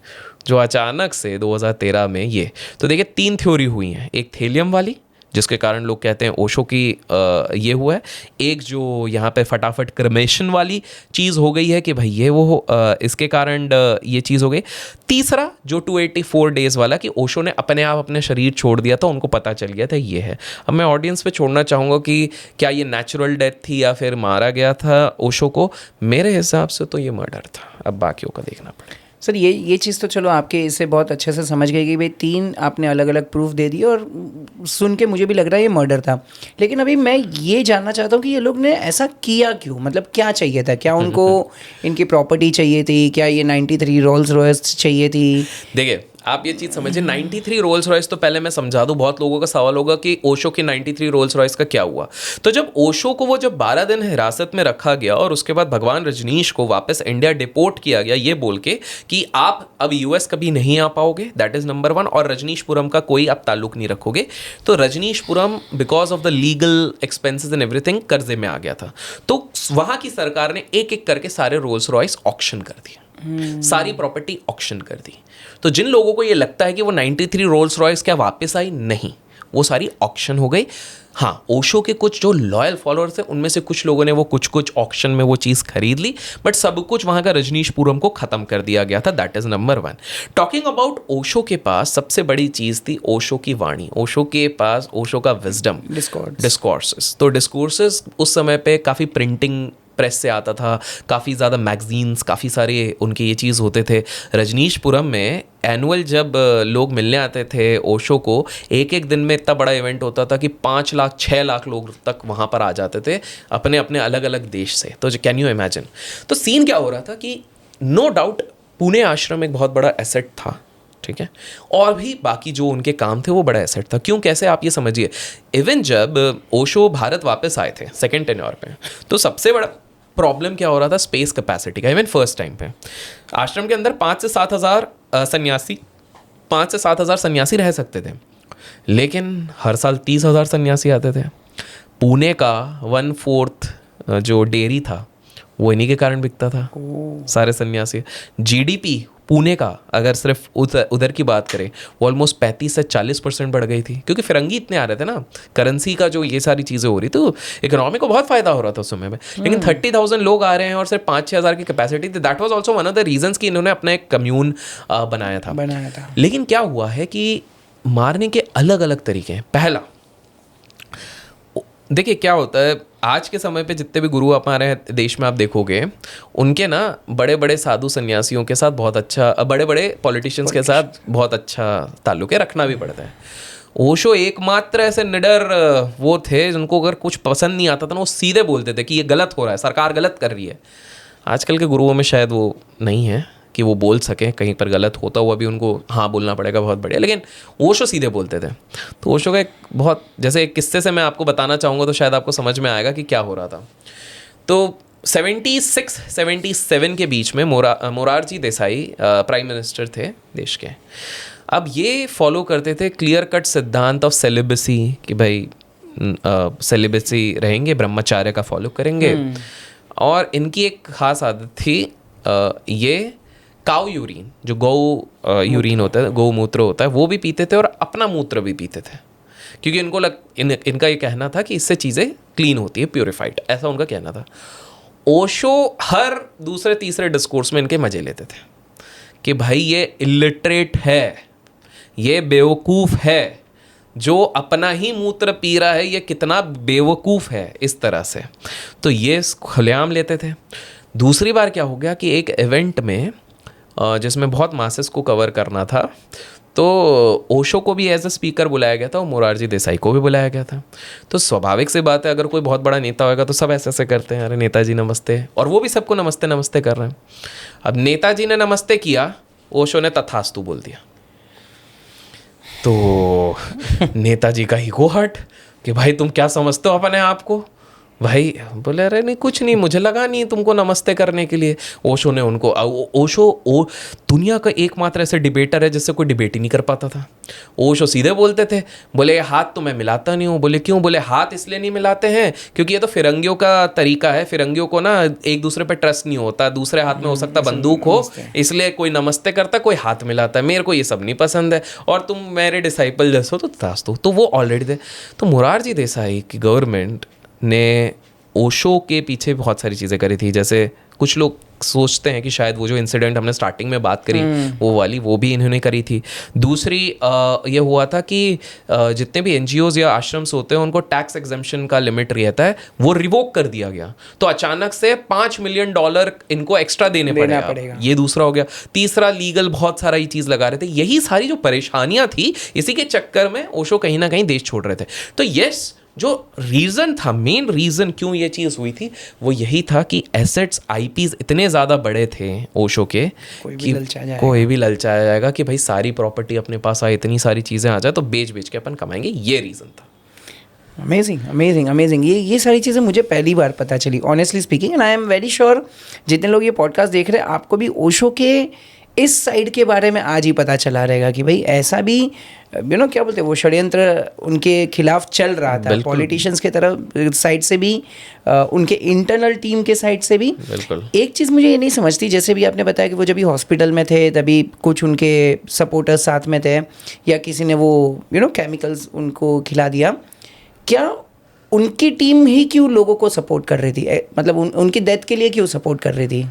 जो अचानक से 2013 में ये। तो देखिए 3 थ्योरी हुई हैं, एक थेलियम वाली जिसके कारण लोग कहते हैं ओशो की ये हुआ है, एक जो यहाँ पे फटाफट क्रमेशन वाली चीज़ हो गई है कि भाई ये वो इसके कारण ये चीज़ हो गई। तीसरा जो 284 डेज़ वाला कि ओशो ने अपने आप अपने शरीर छोड़ दिया था, उनको पता चल गया था ये है। अब मैं ऑडियंस पे छोड़ना चाहूँगा कि क्या ये नेचुरल डेथ थी या फिर मारा गया था ओशो को। मेरे हिसाब से तो ये मर्डर था, अब बाकियों का देखना पड़ेगा। सर ये चीज़ तो चलो आपके इससे बहुत अच्छे से समझ गई कि भाई 3 आपने अलग अलग प्रूफ दे दिए और सुन के मुझे भी लग रहा है ये मर्डर था। लेकिन अभी मैं ये जानना चाहता हूँ कि ये लोग ने ऐसा किया क्यों, मतलब क्या चाहिए था? क्या उनको इनकी प्रॉपर्टी चाहिए थी? क्या ये 93 रोल्स रॉयस चाहिए थी? देखिए आप ये चीज़ समझिए, 93 रोल्स रॉयस तो पहले मैं समझा दूं, बहुत लोगों का सवाल होगा कि ओशो की 93 रोल्स रॉयस का क्या हुआ। तो जब ओशो को जब 12 दिन हिरासत में रखा गया और उसके बाद भगवान रजनीश को वापस इंडिया डिपोर्ट किया गया ये बोल के कि आप अब यूएस कभी नहीं आ पाओगे, दैट इज नंबर 1, और रजनीशपुरम का कोई आप ताल्लुक नहीं रखोगे, तो Rajneeshpuram because of the legal expenses and everything कर्जे में आ गया था। तो वहाँ की सरकार ने एक एक करके सारे रोल्स रॉयस ऑक्शन कर दिए, सारी प्रॉपर्टी ऑक्शन कर दी। तो जिन लोगों को ये लगता है कि वो 93 रोल्स रॉयस क्या वापस आई, नहीं, वो सारी ऑक्शन हो गई। हाँ, ओशो के कुछ जो लॉयल फॉलोअर्स थे उनमें से कुछ लोगों ने वो कुछ ऑक्शन में वो चीज़ खरीद ली, बट सब कुछ वहाँ का रजनीशपुरम को ख़त्म कर दिया गया था। That is number 1। Talking about Osho के पास सबसे बड़ी चीज़ थी ओशो की वाणी, ओशो के पास ओशो का विजडम, डिस्कोर्सेस। तो डिस्कोर्सेस उस समय पे काफ़ी प्रिंटिंग प्रेस से आता था, काफ़ी ज़्यादा मैगजीन्स, काफ़ी सारे उनके ये चीज़ होते थे। रजनीशपुरम में एनुअल जब लोग मिलने आते थे ओशो को, एक एक दिन में इतना बड़ा इवेंट होता था कि 5 लाख 6 लाख लोग तक वहाँ पर आ जाते थे अपने अपने अलग अलग देश से। तो कैन यू इमेजिन। तो सीन क्या हो रहा था कि नो डाउट पुणे आश्रम एक बहुत बड़ा एसेट था, ठीक है, और भी बाकी जो उनके काम थे वो बड़ा एसेट था। क्यों, कैसे, आप ये समझिए। इवन जब ओशो भारत वापस आए थे सेकेंड टेन्योर पे, तो सबसे बड़ा प्रॉब्लम क्या हो रहा था, स्पेस कैपेसिटी का। इवन फर्स्ट टाइम पे आश्रम के अंदर 5 से 7 हज़ार सन्यासी रह सकते थे, लेकिन हर साल 30,000 सन्यासी आते थे। पुणे का 1/4 जो डेयरी था वो इन्हीं के कारण बिकता था सारे सन्यासी। जीडीपी पुणे का अगर सिर्फ उधर की बात करें वो ऑलमोस्ट 35 से 40% बढ़ गई थी, क्योंकि फिरंगी इतने आ रहे थे ना, करेंसी का जो ये सारी चीज़ें हो रही, तो इकोनॉमी को बहुत फायदा हो रहा था उस समय में। लेकिन 30,000 लोग आ रहे हैं और सिर्फ 5-6 हज़ार की कैपेसिटी थी। That was also one of the reasons कि इन्होंने अपना एक कम्यून बनाया था। लेकिन क्या हुआ है कि मारने के अलग अलग तरीके हैं। पहला, देखिए क्या होता है, आज के समय पे जितने भी गुरु हमारे देश में आप देखोगे, उनके ना बड़े बड़े साधु सन्यासियों के साथ बहुत अच्छा, बड़े बड़े पॉलिटिशियंस के साथ बहुत अच्छा ताल्लुक है, रखना भी पड़ता है। ओशो एकमात्र ऐसे निडर वो थे जिनको अगर कुछ पसंद नहीं आता था ना, वो सीधे बोलते थे कि ये गलत हो रहा है, सरकार गलत कर रही है। आजकल के गुरुओं में शायद वो नहीं है कि वो बोल सकें, कहीं पर गलत होता हुआ भी उनको हाँ बोलना पड़ेगा, बहुत बढ़िया। लेकिन ओशो सीधे बोलते थे। तो ओशो का एक बहुत, जैसे एक किस्से से मैं आपको बताना चाहूँगा तो शायद आपको समझ में आएगा कि क्या हो रहा था। तो 76-77 के बीच में मोरारजी देसाई प्राइम मिनिस्टर थे देश के। अब ये फॉलो करते थे क्लियर कट सिद्धांत ऑफ सेलिबसी, कि भाई सेलिबसी रहेंगे, ब्रह्मचार्य का फॉलो करेंगे। और इनकी एक खास आदत थी, ये काउ यूरिन, जो गौ यूरिन होता है, गौमूत्र होता है, वो भी पीते थे और अपना मूत्र भी पीते थे, क्योंकि इनका ये कहना था कि इससे चीज़ें क्लीन होती है, प्योरीफाइड, ऐसा उनका कहना था। ओशो हर दूसरे तीसरे डिस्कोर्स में इनके मजे लेते थे कि भाई ये इलिटरेट है, ये बेवकूफ़ है, जो अपना ही मूत्र पी रहा है, ये कितना बेवकूफ़ है, इस तरह से। तो ये खुलेआम लेते थे। दूसरी बार क्या हो गया कि एक इवेंट में जिसमें बहुत मासेस को कवर करना था, तो ओशो को भी एज अ स्पीकर बुलाया गया था और मोरारजी देसाई को भी बुलाया गया था। तो स्वाभाविक सी बात है, अगर कोई बहुत बड़ा नेता होगा तो सब ऐसे ऐसे करते हैं, अरे नेताजी नमस्ते, और वो भी सबको नमस्ते नमस्ते कर रहे हैं। अब नेताजी ने नमस्ते किया, ओशो ने तथास्तु बोल दिया। तो नेताजी का ईगो हर्ट कि भाई तुम क्या समझते हो अपने आप को। भाई बोले अरे नहीं कुछ नहीं, मुझे लगा नहीं तुमको नमस्ते करने के लिए। ओशो ने उनको ओशो दुनिया का एकमात्र ऐसे डिबेटर है जिससे कोई डिबेट ही नहीं कर पाता था। ओशो सीधे बोलते थे, बोले हाथ तो मैं मिलाता नहीं हूँ। बोले क्यों? बोले हाथ इसलिए नहीं मिलाते हैं क्योंकि ये तो फिरंगियों का तरीका है, फिरंगियों को ना एक दूसरे पे ट्रस्ट नहीं होता, दूसरे हाथ में हो सकता बंदूक हो, इसलिए कोई नमस्ते करता, कोई हाथ मिलाता है, मेरे को ये सब नहीं पसंद है, और तुम मेरे डिसाइपल जैसे हो तो तास्तु। तो वो ऑलरेडी थे। तो मोरारजी देसाई की गवर्नमेंट ने ओशो के पीछे बहुत सारी चीज़ें करी थी। जैसे कुछ लोग सोचते हैं कि शायद वो जो इंसिडेंट हमने स्टार्टिंग में बात करी वो भी इन्होंने करी थी। दूसरी ये हुआ था कि जितने भी एनजीओज या आश्रम्स होते हैं उनको टैक्स एग्जेम्पशन का लिमिट रहता है, वो रिवोक कर दिया गया। तो अचानक से $5 मिलियन इनको एक्स्ट्रा देने पड़ेगा। ये दूसरा हो गया। तीसरा, लीगल बहुत सारा ये चीज़ लगा रहे थे। यही सारी जो परेशानियाँ थी, इसी के चक्कर में ओशो कहीं ना कहीं देश छोड़ रहे थे। तो यस, जो रीज़न था, मेन रीज़न क्यों ये चीज़ हुई थी, वो यही था कि एसेट्स, आईपीज इतने ज़्यादा बड़े थे ओशो के, कोई भी ललचाया जाएगा कि भाई सारी प्रॉपर्टी अपने पास आए, इतनी सारी चीज़ें आ जाए तो बेच बेच के अपन कमाएंगे। ये रीज़न था। अमेजिंग। ये सारी चीज़ें मुझे पहली बार पता चली, honestly speaking. And I am very sure जितने लोग ये पॉडकास्ट देख रहे हैं, आपको भी ओशो के इस साइड के बारे में आज ही पता चला रहेगा कि भाई ऐसा भी क्या बोलते हैं, वो षड्यंत्र उनके खिलाफ चल रहा था, पॉलिटिशियंस के तरफ साइड से भी, उनके इंटरनल टीम के साइड से भी। एक चीज़ मुझे ये नहीं समझती, जैसे भी आपने बताया कि वो जब भी हॉस्पिटल में थे तभी कुछ उनके सपोर्टर्स साथ में थे, या किसी ने वो केमिकल्स उनको खिला दिया, क्या उनकी टीम ही क्यों लोगों को सपोर्ट कर रही थी? मतलब उनकी डेथ के लिए क्यों सपोर्ट कर रही थी?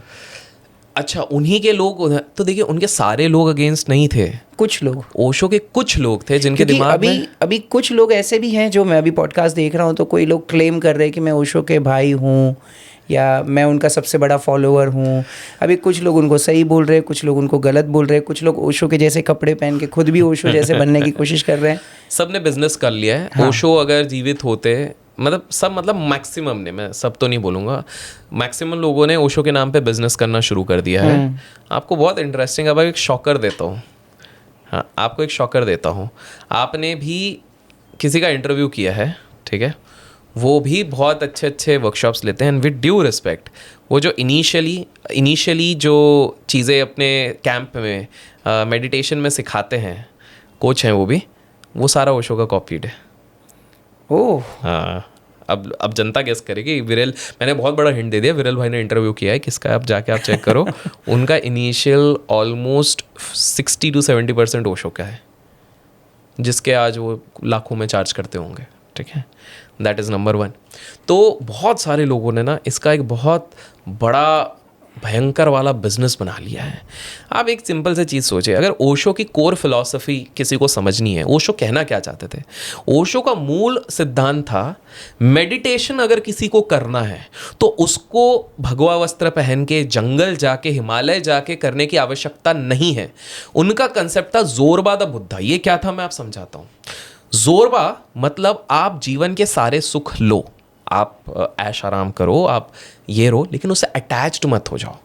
अच्छा, उन्हीं के लोग तो देखिए, उनके सारे लोग अगेंस्ट नहीं थे, कुछ लोग, ओशो के कुछ लोग थे जिनके दिमाग में अभी कुछ लोग ऐसे भी हैं, जो मैं अभी पॉडकास्ट देख रहा हूँ तो कोई लोग क्लेम कर रहे हैं कि मैं ओशो के भाई हूँ या मैं उनका सबसे बड़ा फॉलोअर हूँ। अभी कुछ लोग उनको सही बोल रहे हैं, कुछ लोग उनको गलत बोल रहे हैं, कुछ लोग ओशो के जैसे कपड़े पहन के खुद भी ओशो जैसे बनने की कोशिश कर रहे हैं। सबने बिजनेस कर लिया है। हाँ। ओशो अगर जीवित होते, मतलब मैक्सिमम ने, मैं सब तो नहीं बोलूँगा, मैक्सिमम लोगों ने ओशो के नाम पे बिजनेस करना शुरू कर दिया है। आपको बहुत इंटरेस्टिंग, अब एक शॉकर देता हूँ। हाँ, आपको एक शॉकर देता हूँ। आपने भी किसी का इंटरव्यू किया है, ठीक है, वो भी बहुत अच्छे वर्कशॉप्स लेते हैं, एंड विद ड्यू रिस्पेक्ट, वो जो इनिशियली जो चीज़ें अपने कैंप में मेडिटेशन में सिखाते हैं, कोच हैं वो भी, वो सारा ओशो का कॉपीड है। ओह हाँ, अब जनता गेस करेगी। विरल, मैंने बहुत बड़ा हिंट दे दिया, विरल भाई ने इंटरव्यू किया है किसका, आप जाके आप चेक करो। उनका इनिशियल ऑलमोस्ट 60-70% ओशो का है, जिसके आज वो लाखों में चार्ज करते होंगे, ठीक है। That is number 1। तो बहुत सारे लोगों ने ना इसका एक बहुत बड़ा भयंकर वाला बिजनेस बना लिया है। आप एक सिंपल सी चीज़ सोचिए, अगर ओशो की कोर फिलॉसफी किसी को समझनी है, ओशो कहना क्या चाहते थे। ओशो का मूल सिद्धांत था मेडिटेशन अगर किसी को करना है तो उसको भगवा वस्त्र पहन के जंगल जाके हिमालय जाके करने की आवश्यकता नहीं है। उनका कंसेप्ट था जोरबा द बुद्धा। ये क्या था मैं आप समझाता हूँ। जोरबा मतलब आप जीवन के सारे सुख लो, आप ऐश आराम करो, आप ये रो, लेकिन उससे अटैच्ड मत हो जाओ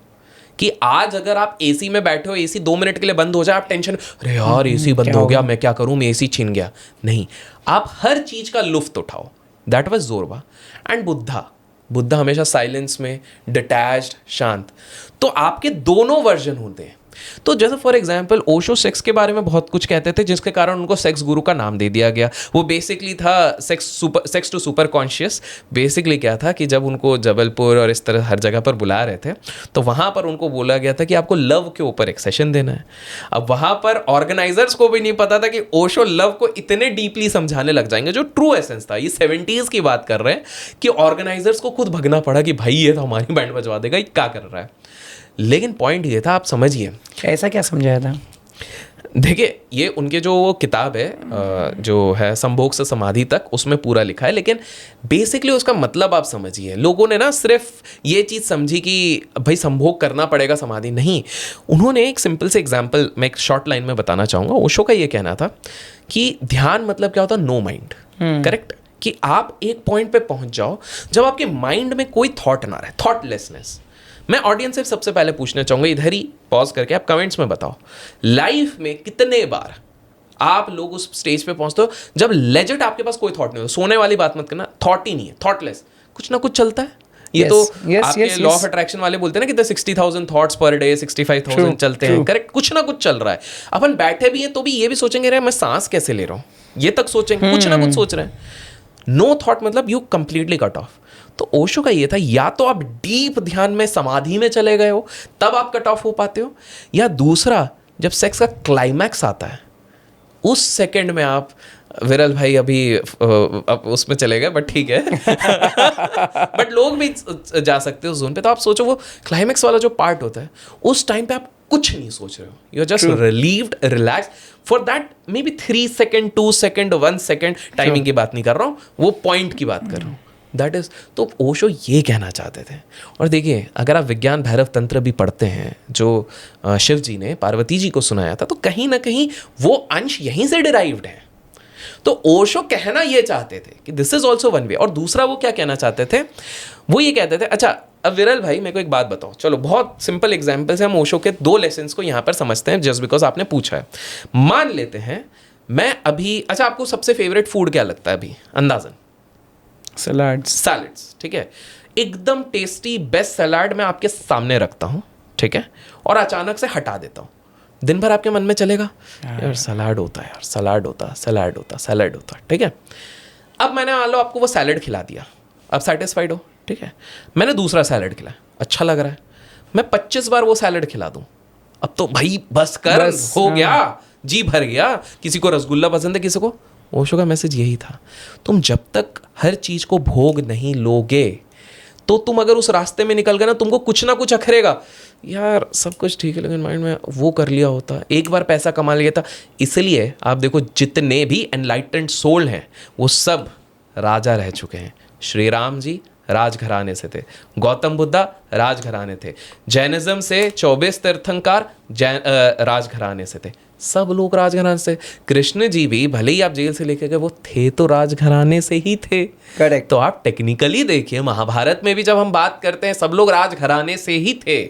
कि आज अगर आप एसी में बैठे हो, एसी 2 मिनट के लिए बंद हो जाए, आप टेंशन, अरे यार एसी बंद हो गया, मैं क्या करूं, मैं एसी छीन गया। नहीं, आप हर चीज का लुफ्त उठाओ। That was Zorba. And Buddha हमेशा साइलेंस में, डिटैच्ड, शांत। तो आपके दोनों वर्जन होते हैं। तो जैसे फॉर एग्जाम्पल ओशो सेक्स के बारे में बहुत कुछ कहते थे, जिसके कारण उनको सेक्स गुरु का नाम दे दिया गया। वो बेसिकली था sex to super conscious. Basically क्या था कि जब उनको जबलपुर और इस तरह हर जगह पर बुला रहे थे, तो वहाँ पर उनको बोला गया था कि आपको लव के ऊपर एक सेशन देना है। अब वहाँ पर ऑर्गेनाइजर्स को भी नहीं पता था कि ओशो लव को इतने डीपली समझाने लग जाएंगे, जो ट्रू एसेंस था। ये 70s की बात कर रहे हैं कि ऑर्गेनाइजर्स को खुद भगना पड़ा कि भाई ये तो हमारी बैंड बजवा देगा, ये क्या कर रहा है। लेकिन पॉइंट ये था, आप समझिए ऐसा क्या समझाया था। देखिए, ये उनके जो वो किताब है जो है संभोग से समाधि तक, उसमें पूरा लिखा है। लेकिन बेसिकली उसका मतलब आप समझिए, लोगों ने ना सिर्फ ये चीज़ समझी कि भाई संभोग करना पड़ेगा समाधि, नहीं। उन्होंने एक सिंपल से एग्जांपल मैं एक शॉर्ट लाइन में बताना चाहूँगा। ओशो का ये कहना था कि ध्यान मतलब क्या होता है, नो माइंड, करेक्ट। कि आप एक पॉइंट पे पहुंच जाओ जब आपके माइंड में कोई थॉट ना रहे, थॉटलेसनेस। मैं ऑडियंस से सबसे पहले पूछना चाहूंगा, इधर ही पॉज करके आप कमेंट्स में बताओ, लाइफ में कितने बार आप लोग उस स्टेज पे पहुंचते हो जब लेजिट आपके पास कोई थॉट नहीं हो। सोने वाली बात मत करना, थॉट ही नहीं है, थॉटलेस, कुछ ना कुछ चलता है। ये तो आपके लॉ ऑफ अट्रैक्शन वाले बोलते हैं ना कि 60,000 थॉट्स पर डे, 65,000 चलते हैं, करेक्ट। कुछ ना कुछ चल रहा है। अपन बैठे भी हैं तो भी ये भी सोचेंगे रे मैं सांस कैसे ले रहा हूँ, ये तक सोचेंगे, कुछ ना कुछ सोच रहे हैं। नो थॉट मतलब यू कंप्लीटली कट ऑफ। तो ओशो का ये था, या तो आप डीप ध्यान में समाधि में चले गए हो तब आप कट ऑफ हो पाते हो, या दूसरा जब सेक्स का क्लाइमैक्स आता है उस सेकंड में आप, विरल भाई अभी अब उसमें चले गए बट ठीक है बट लोग भी जा सकते हो जोन पे। तो आप सोचो वो क्लाइमैक्स वाला जो पार्ट होता है, उस टाइम पे आप कुछ नहीं सोच रहे हो, you are just relieved, relax for that may be 3 second, 2 second, 1 second. Timing की बात नहीं कर रहा हूँ, वो पॉइंट की बात कर रहा हूँ। दैट इज, तो ओशो ये कहना चाहते थे। और देखिए, अगर आप विज्ञान भैरव तंत्र भी पढ़ते हैं जो शिव जी ने पार्वती जी को सुनाया था, तो कहीं ना कहीं वो अंश यहीं से डिराइव्ड है। तो ओशो कहना ये चाहते थे कि this is also one way. और दूसरा वो क्या कहना चाहते थे, वो ये कहते थे, अच्छा अब विरल भाई मेरे को एक बात बताओ, चलो बहुत सिंपल एग्जाम्पल से हम ओशो के 2 लेसन्स को यहाँ पर समझते हैं, जस्ट बिकॉज आपने पूछा है। मान लेते हैं मैं अभी, अच्छा आपको सबसे फेवरेट फूड क्या लगता है अभी अंदाजन? सैलड्स, ठीक है। एकदम टेस्टी बेस्ट सलाड मैं आपके सामने रखता हूँ, ठीक है, और अचानक से हटा देता हूँ। दिन भर आपके मन में चलेगा यार सलाड होता है, यार सलाड होता, सलाड होता, सलाड होता, ठीक है। अब मैंने मान लो आपको वो सैलड खिला दिया, अब सेटिस्फाइड हो, ठीक है। मैंने दूसरा सैलड खिलाया, अच्छा लग रहा है, मैं 25 बार वो सैलड खिला दूँ, अब तो भाई बस कर, बस, हो गया, जी भर गया। किसी को रसगुल्ला पसंद है, किसी को। ओशो का मैसेज यही था, तुम जब तक हर चीज को भोग नहीं लोगे तो तुम अगर उस रास्ते में निकल गए ना, तुमको कुछ ना कुछ अखरेगा, यार सब कुछ ठीक है लेकिन माइंड में वो कर लिया होता, एक बार पैसा कमा लिया था। इसलिए आप देखो जितने भी एनलाइटेंड सोल हैं वो सब राजा रह चुके हैं। श्री राम जी राजघराने से थे, गौतम बुद्धा राजघराने थे, जैनिज्म से 24 तीर्थंकर राजघराने से थे, सब लोग राजघराने से। कृष्ण जी भी भले ही आप जेल से लेके गए, वो थे तो राजघराने से ही थे, करेक्ट। तो आप टेक्निकली देखिए, महाभारत में भी जब हम बात करते हैं सब लोग राजघराने से ही थे।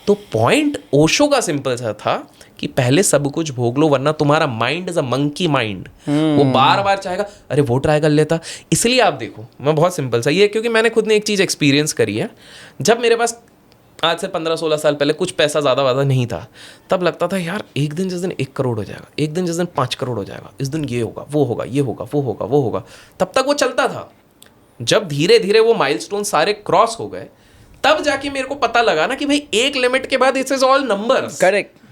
तो पॉइंट ओशो का सिंपल सा था कि पहले सब कुछ भोग लो, वरना तुम्हारा mind is a monkey mind, वो बार बार चाहेगा अरे वो ट्राई कर लेता। इसलिए आप देखो, मैं बहुत सिंपल सा ये, क्योंकि मैंने खुद ने एक चीज़ एक्सपीरियंस करी है। जब मेरे पास आज से 15-16 साल पहले कुछ पैसा ज़्यादा नहीं था, तब लगता था यार एक दिन जिस दिन 1 करोड़ हो जाएगा, एक दिन जिस दिन 5 करोड़ हो जाएगा, इस दिन ये होगा, वो होगा, ये होगा, वो होगा, वो होगा, तब तक वो चलता था। जब धीरे धीरे वो माइलस्टोन सारे क्रॉस हो गए, तब जाके मेरे को पता लगा ना कि भाई एक लिमिट के बाद it's is all numbers. Correct.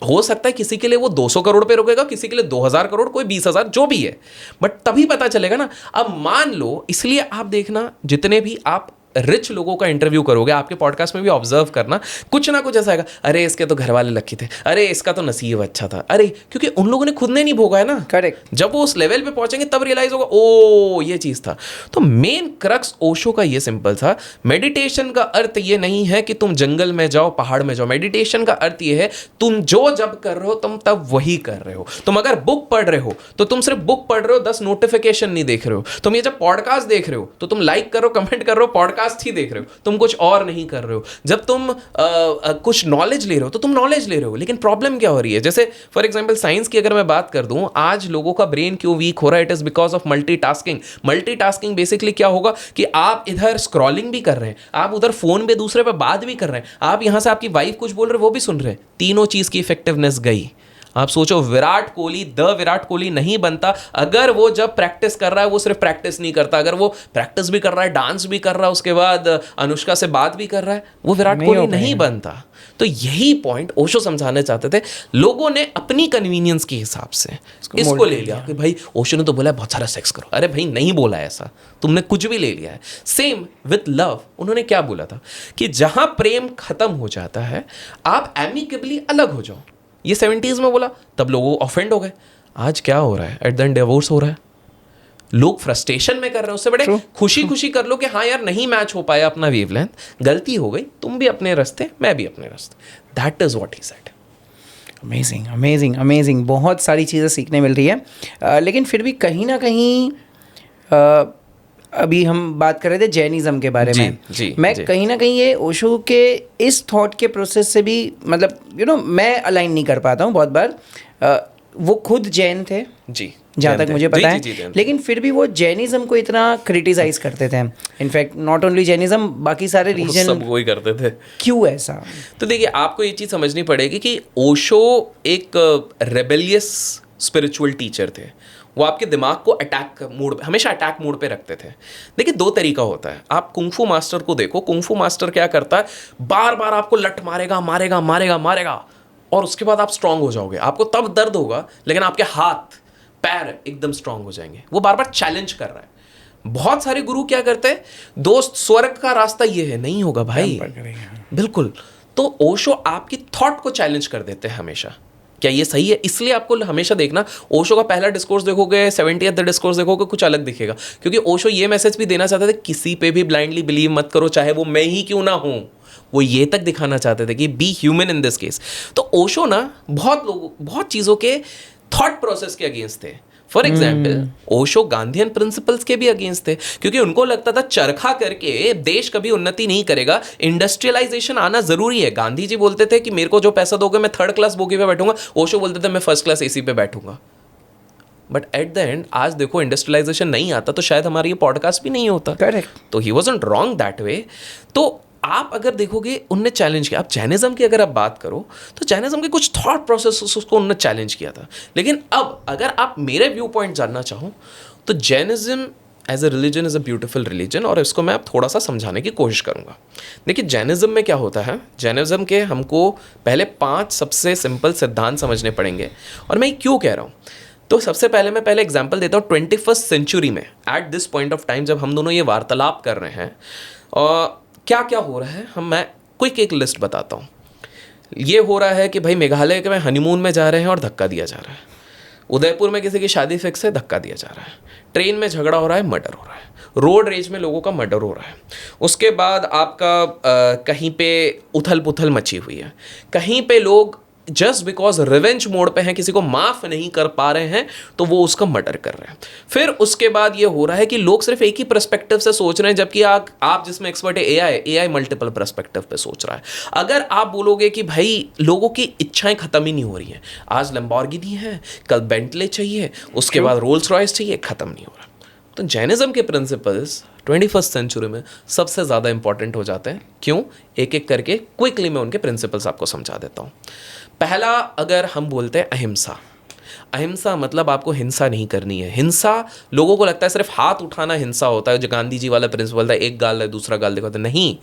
हो सकता है किसी के लिए वो 200 करोड़ पे रुकेगा, किसी के लिए 2000 करोड़, कोई 20,000, जो भी है, बट तभी पता चलेगा ना। अब मान लो, इसलिए आप देखना जितने भी आप रिच लोगों का इंटरव्यू करोगे, आपके पॉडकास्ट में भी ऑब्जर्व करना, कुछ ना कुछ ऐसा आएगा, अरे इसके तो घर वाले लकी थे, अरे इसका तो नसीब अच्छा था, अरे, क्योंकि उन लोगों ने खुद ने नहीं भोगा है ना। करेक्ट। जब वो उस लेवल पे पहुंचेंगे तब रियलाइज होगा, ओ ये चीज था। तो मेन क्रक्स ओशो का ये सिंपल था, मेडिटेशन का अर्थ ये नहीं है कि तुम जंगल में जाओ, पहाड़ में जाओ। मेडिटेशन का अर्थ ये है तुम जो जब कर रहे हो तुम तब वही कर रहे हो। तुम अगर बुक पढ़ रहे हो तो तुम सिर्फ बुक पढ़ रहे हो, 10 नोटिफिकेशन नहीं देख रहे हो। तुम ये जब पॉडकास्ट देख रहे हो तो तुम लाइक करो, कमेंट कर रहे हो, पॉडकास्ट ही देख रहे हो, तुम कुछ और नहीं कर रहे हो। जब तुम कुछ नॉलेज ले रहे हो तो तुम नॉलेज ले रहे हो। लेकिन प्रॉब्लम क्या हो रही है, जैसे फॉर एग्जांपल साइंस की अगर मैं बात कर दूं, आज लोगों का ब्रेन क्यों वीक हो रहा है, it is because of multitasking. Multitasking basically क्या होगा कि आप इधर स्क्रॉलिंग भी कर रहे हैं, आप उधर फोन पे दूसरे पे बात भी कर रहे हैं, आप यहां से आपकी वाइफ कुछ बोल रहे हैं वो भी सुन रहे हैं, तीनों चीज की इफेक्टिवनेस गई। आप सोचो, विराट कोहली द विराट कोहली नहीं बनता अगर वो जब प्रैक्टिस कर रहा है वो सिर्फ प्रैक्टिस नहीं करता, अगर वो प्रैक्टिस भी कर रहा है, डांस भी कर रहा है, उसके बाद अनुष्का से बात भी कर रहा है, वो विराट कोहली नहीं बनता। तो यही पॉइंट ओशो समझाना चाहते थे। लोगों ने अपनी कन्वीनियंस के हिसाब से इसको ले लिया कि भाई ओशो ने तो बोला है बहुत सारा सेक्स करो। अरे भाई नहीं बोला ऐसा, तुमने कुछ भी ले लिया है। सेम विथ लव, उन्होंने क्या बोला था कि जहां प्रेम खत्म हो जाता है आप एमिकेबली अलग हो जाओ। ये 70s में बोला, तब लोगों ऑफेंड हो गए। आज क्या हो रहा है, एट द एंड डिवोर्स हो रहा है। लोग फ्रस्ट्रेशन में कर रहे हैं, उससे बड़े खुशी खुशी कर लो कि हाँ यार नहीं मैच हो पाया अपना वेवलेंथ, गलती हो गई, तुम भी अपने रास्ते, मैं भी अपने रास्ते। That is what he said. Amazing amazing amazing, बहुत सारी चीज़ें सीखने मिल रही है। लेकिन फिर भी कहीं ना कहीं अभी हम बात कर रहे थे जैनिज्म के बारे में। मैं कहीं ना कहीं ये ओशो के इस थॉट के प्रोसेस से भी मतलब मैं अलाइन नहीं कर पाता हूँ बहुत बार। वो खुद जैन थे जी, जहाँ तक मुझे पता है, लेकिन फिर भी वो जैनिज्म को इतना क्रिटिसाइज करते थे। इनफैक्ट नॉट ओनली जैनिज्म, बाकी सारे रीजन सब वही करते थे। क्यों ऐसा? तो देखिए, आपको ये चीज़ समझनी पड़ेगी कि ओशो एक रेबेलियस स्पिरिचुअल टीचर थे। वो आपके दिमाग को अटैक मोड, हमेशा अटैक मोड पे रखते थे। देखिए, दो तरीका होता है। आप कुंफू मास्टर को देखो, कुंफू मास्टर क्या करता है, बार बार आपको लट मारेगा मारेगा मारेगा मारेगा, और उसके बाद आप स्ट्रांग हो जाओगे। आपको तब दर्द होगा लेकिन आपके हाथ पैर एकदम स्ट्रांग हो जाएंगे। वो बार बार चैलेंज कर रहा है। बहुत सारे गुरु क्या करते हैं, दोस्त स्वर्ग का रास्ता ये है, नहीं होगा भाई, बिल्कुल। तो ओशो आपकी थॉट को चैलेंज कर देते हैं हमेशा, क्या ये सही है? इसलिए आपको हमेशा देखना, ओशो का पहला डिस्कोर्स देखोगे, 70th डिस्कोर्स देखोगे, कुछ अलग दिखेगा। क्योंकि ओशो ये मैसेज भी देना चाहते थे, किसी पे भी ब्लाइंडली बिलीव मत करो, चाहे वो मैं ही क्यों ना हूं। वो ये तक दिखाना चाहते थे कि be human in this case. तो ओशो ना बहुत चीज़ों के थॉट प्रोसेस के अगेंस्ट थे। For example, Osho Gandhian principles के भी अगेंस्ट थे, क्योंकि उनको लगता था चरखा करके देश कभी उन्नति नहीं करेगा, इंडस्ट्रियलाइजेशन आना जरूरी है। गांधी जी बोलते थे कि मेरे को जो पैसा दोगे मैं 3rd क्लास बोगी पे बैठूंगा, ओशो बोलते थे मैं 1st क्लास एसी पे बैठूंगा। बट एट द एंड आज देखो, इंडस्ट्रियलाइजेशन नहीं आता तो शायद हमारा ये पॉडकास्ट भी नहीं होता। करेक्ट। तो ही वॉजंट रॉन्ग दैट वे। तो आप अगर देखोगे, उनने चैलेंज किया। आप जैनिज्म की अगर आप बात करो तो जैनिज्म के कुछ थॉट प्रोसेस उसको उन्होंने चैलेंज किया था। लेकिन अब अगर आप मेरे व्यू पॉइंट जानना चाहो तो Jainism as a religion is a beautiful religion, और इसको मैं अब थोड़ा सा समझाने की कोशिश करूँगा। देखिए, जैनिज्म में क्या होता है, जैनिज्म के हमको पहले 5 सबसे सिंपल सिद्धांत समझने पड़ेंगे। और मैं क्यों कह रहा हूँ, तो सबसे पहले मैं एग्जाम्पल देता हूँ। 21st सेंचुरी में at this point of time जब हम दोनों ये वार्तालाप कर रहे हैं, और क्या क्या हो रहा है, मैं क्विक एक लिस्ट बताता हूँ। ये हो रहा है कि भाई मेघालय के में हनीमून में जा रहे हैं और धक्का दिया जा रहा है। उदयपुर में किसी की शादी फिक्स है, धक्का दिया जा रहा है। ट्रेन में झगड़ा हो रहा है, मर्डर हो रहा है। रोड रेज में लोगों का मर्डर हो रहा है। उसके बाद आपका कहीं पे उथल पुथल मची हुई है। कहीं पे लोग जस्ट बिकॉज रिवेंज मोड पे हैं, किसी को माफ नहीं कर पा रहे हैं तो वो उसका मर्डर कर रहे हैं। फिर उसके बाद ये हो रहा है कि लोग सिर्फ एक ही पर्सपेक्टिव से सोच रहे हैं, जबकि आप जिसमें एक्सपर्ट है एआई मल्टीपल पर्सपेक्टिव पे सोच रहा है। अगर आप बोलोगे कि भाई लोगों की इच्छाएं खत्म ही नहीं हो रही हैं, आज लैम्बोर्गिनी है, कल बेंटले चाहिए, उसके बाद रोल्स रॉयस चाहिए, खत्म नहीं हो रहा। तो जैनिज्म के प्रिंसिपल्स 21st सेंचुरी में सबसे ज़्यादा इंपॉर्टेंट हो जाते हैं। क्यों? एक एक करके क्विकली मैं उनके प्रिंसिपल्स आपको समझा देता हूँ। पहला, अगर हम बोलते हैं अहिंसा। अहिंसा मतलब आपको हिंसा नहीं करनी है। हिंसा, लोगों को लगता है सिर्फ हाथ उठाना हिंसा होता है, जो गांधी जी वाला प्रिंसिपल था, एक गाल है दूसरा गाल दिखाता, नहीं।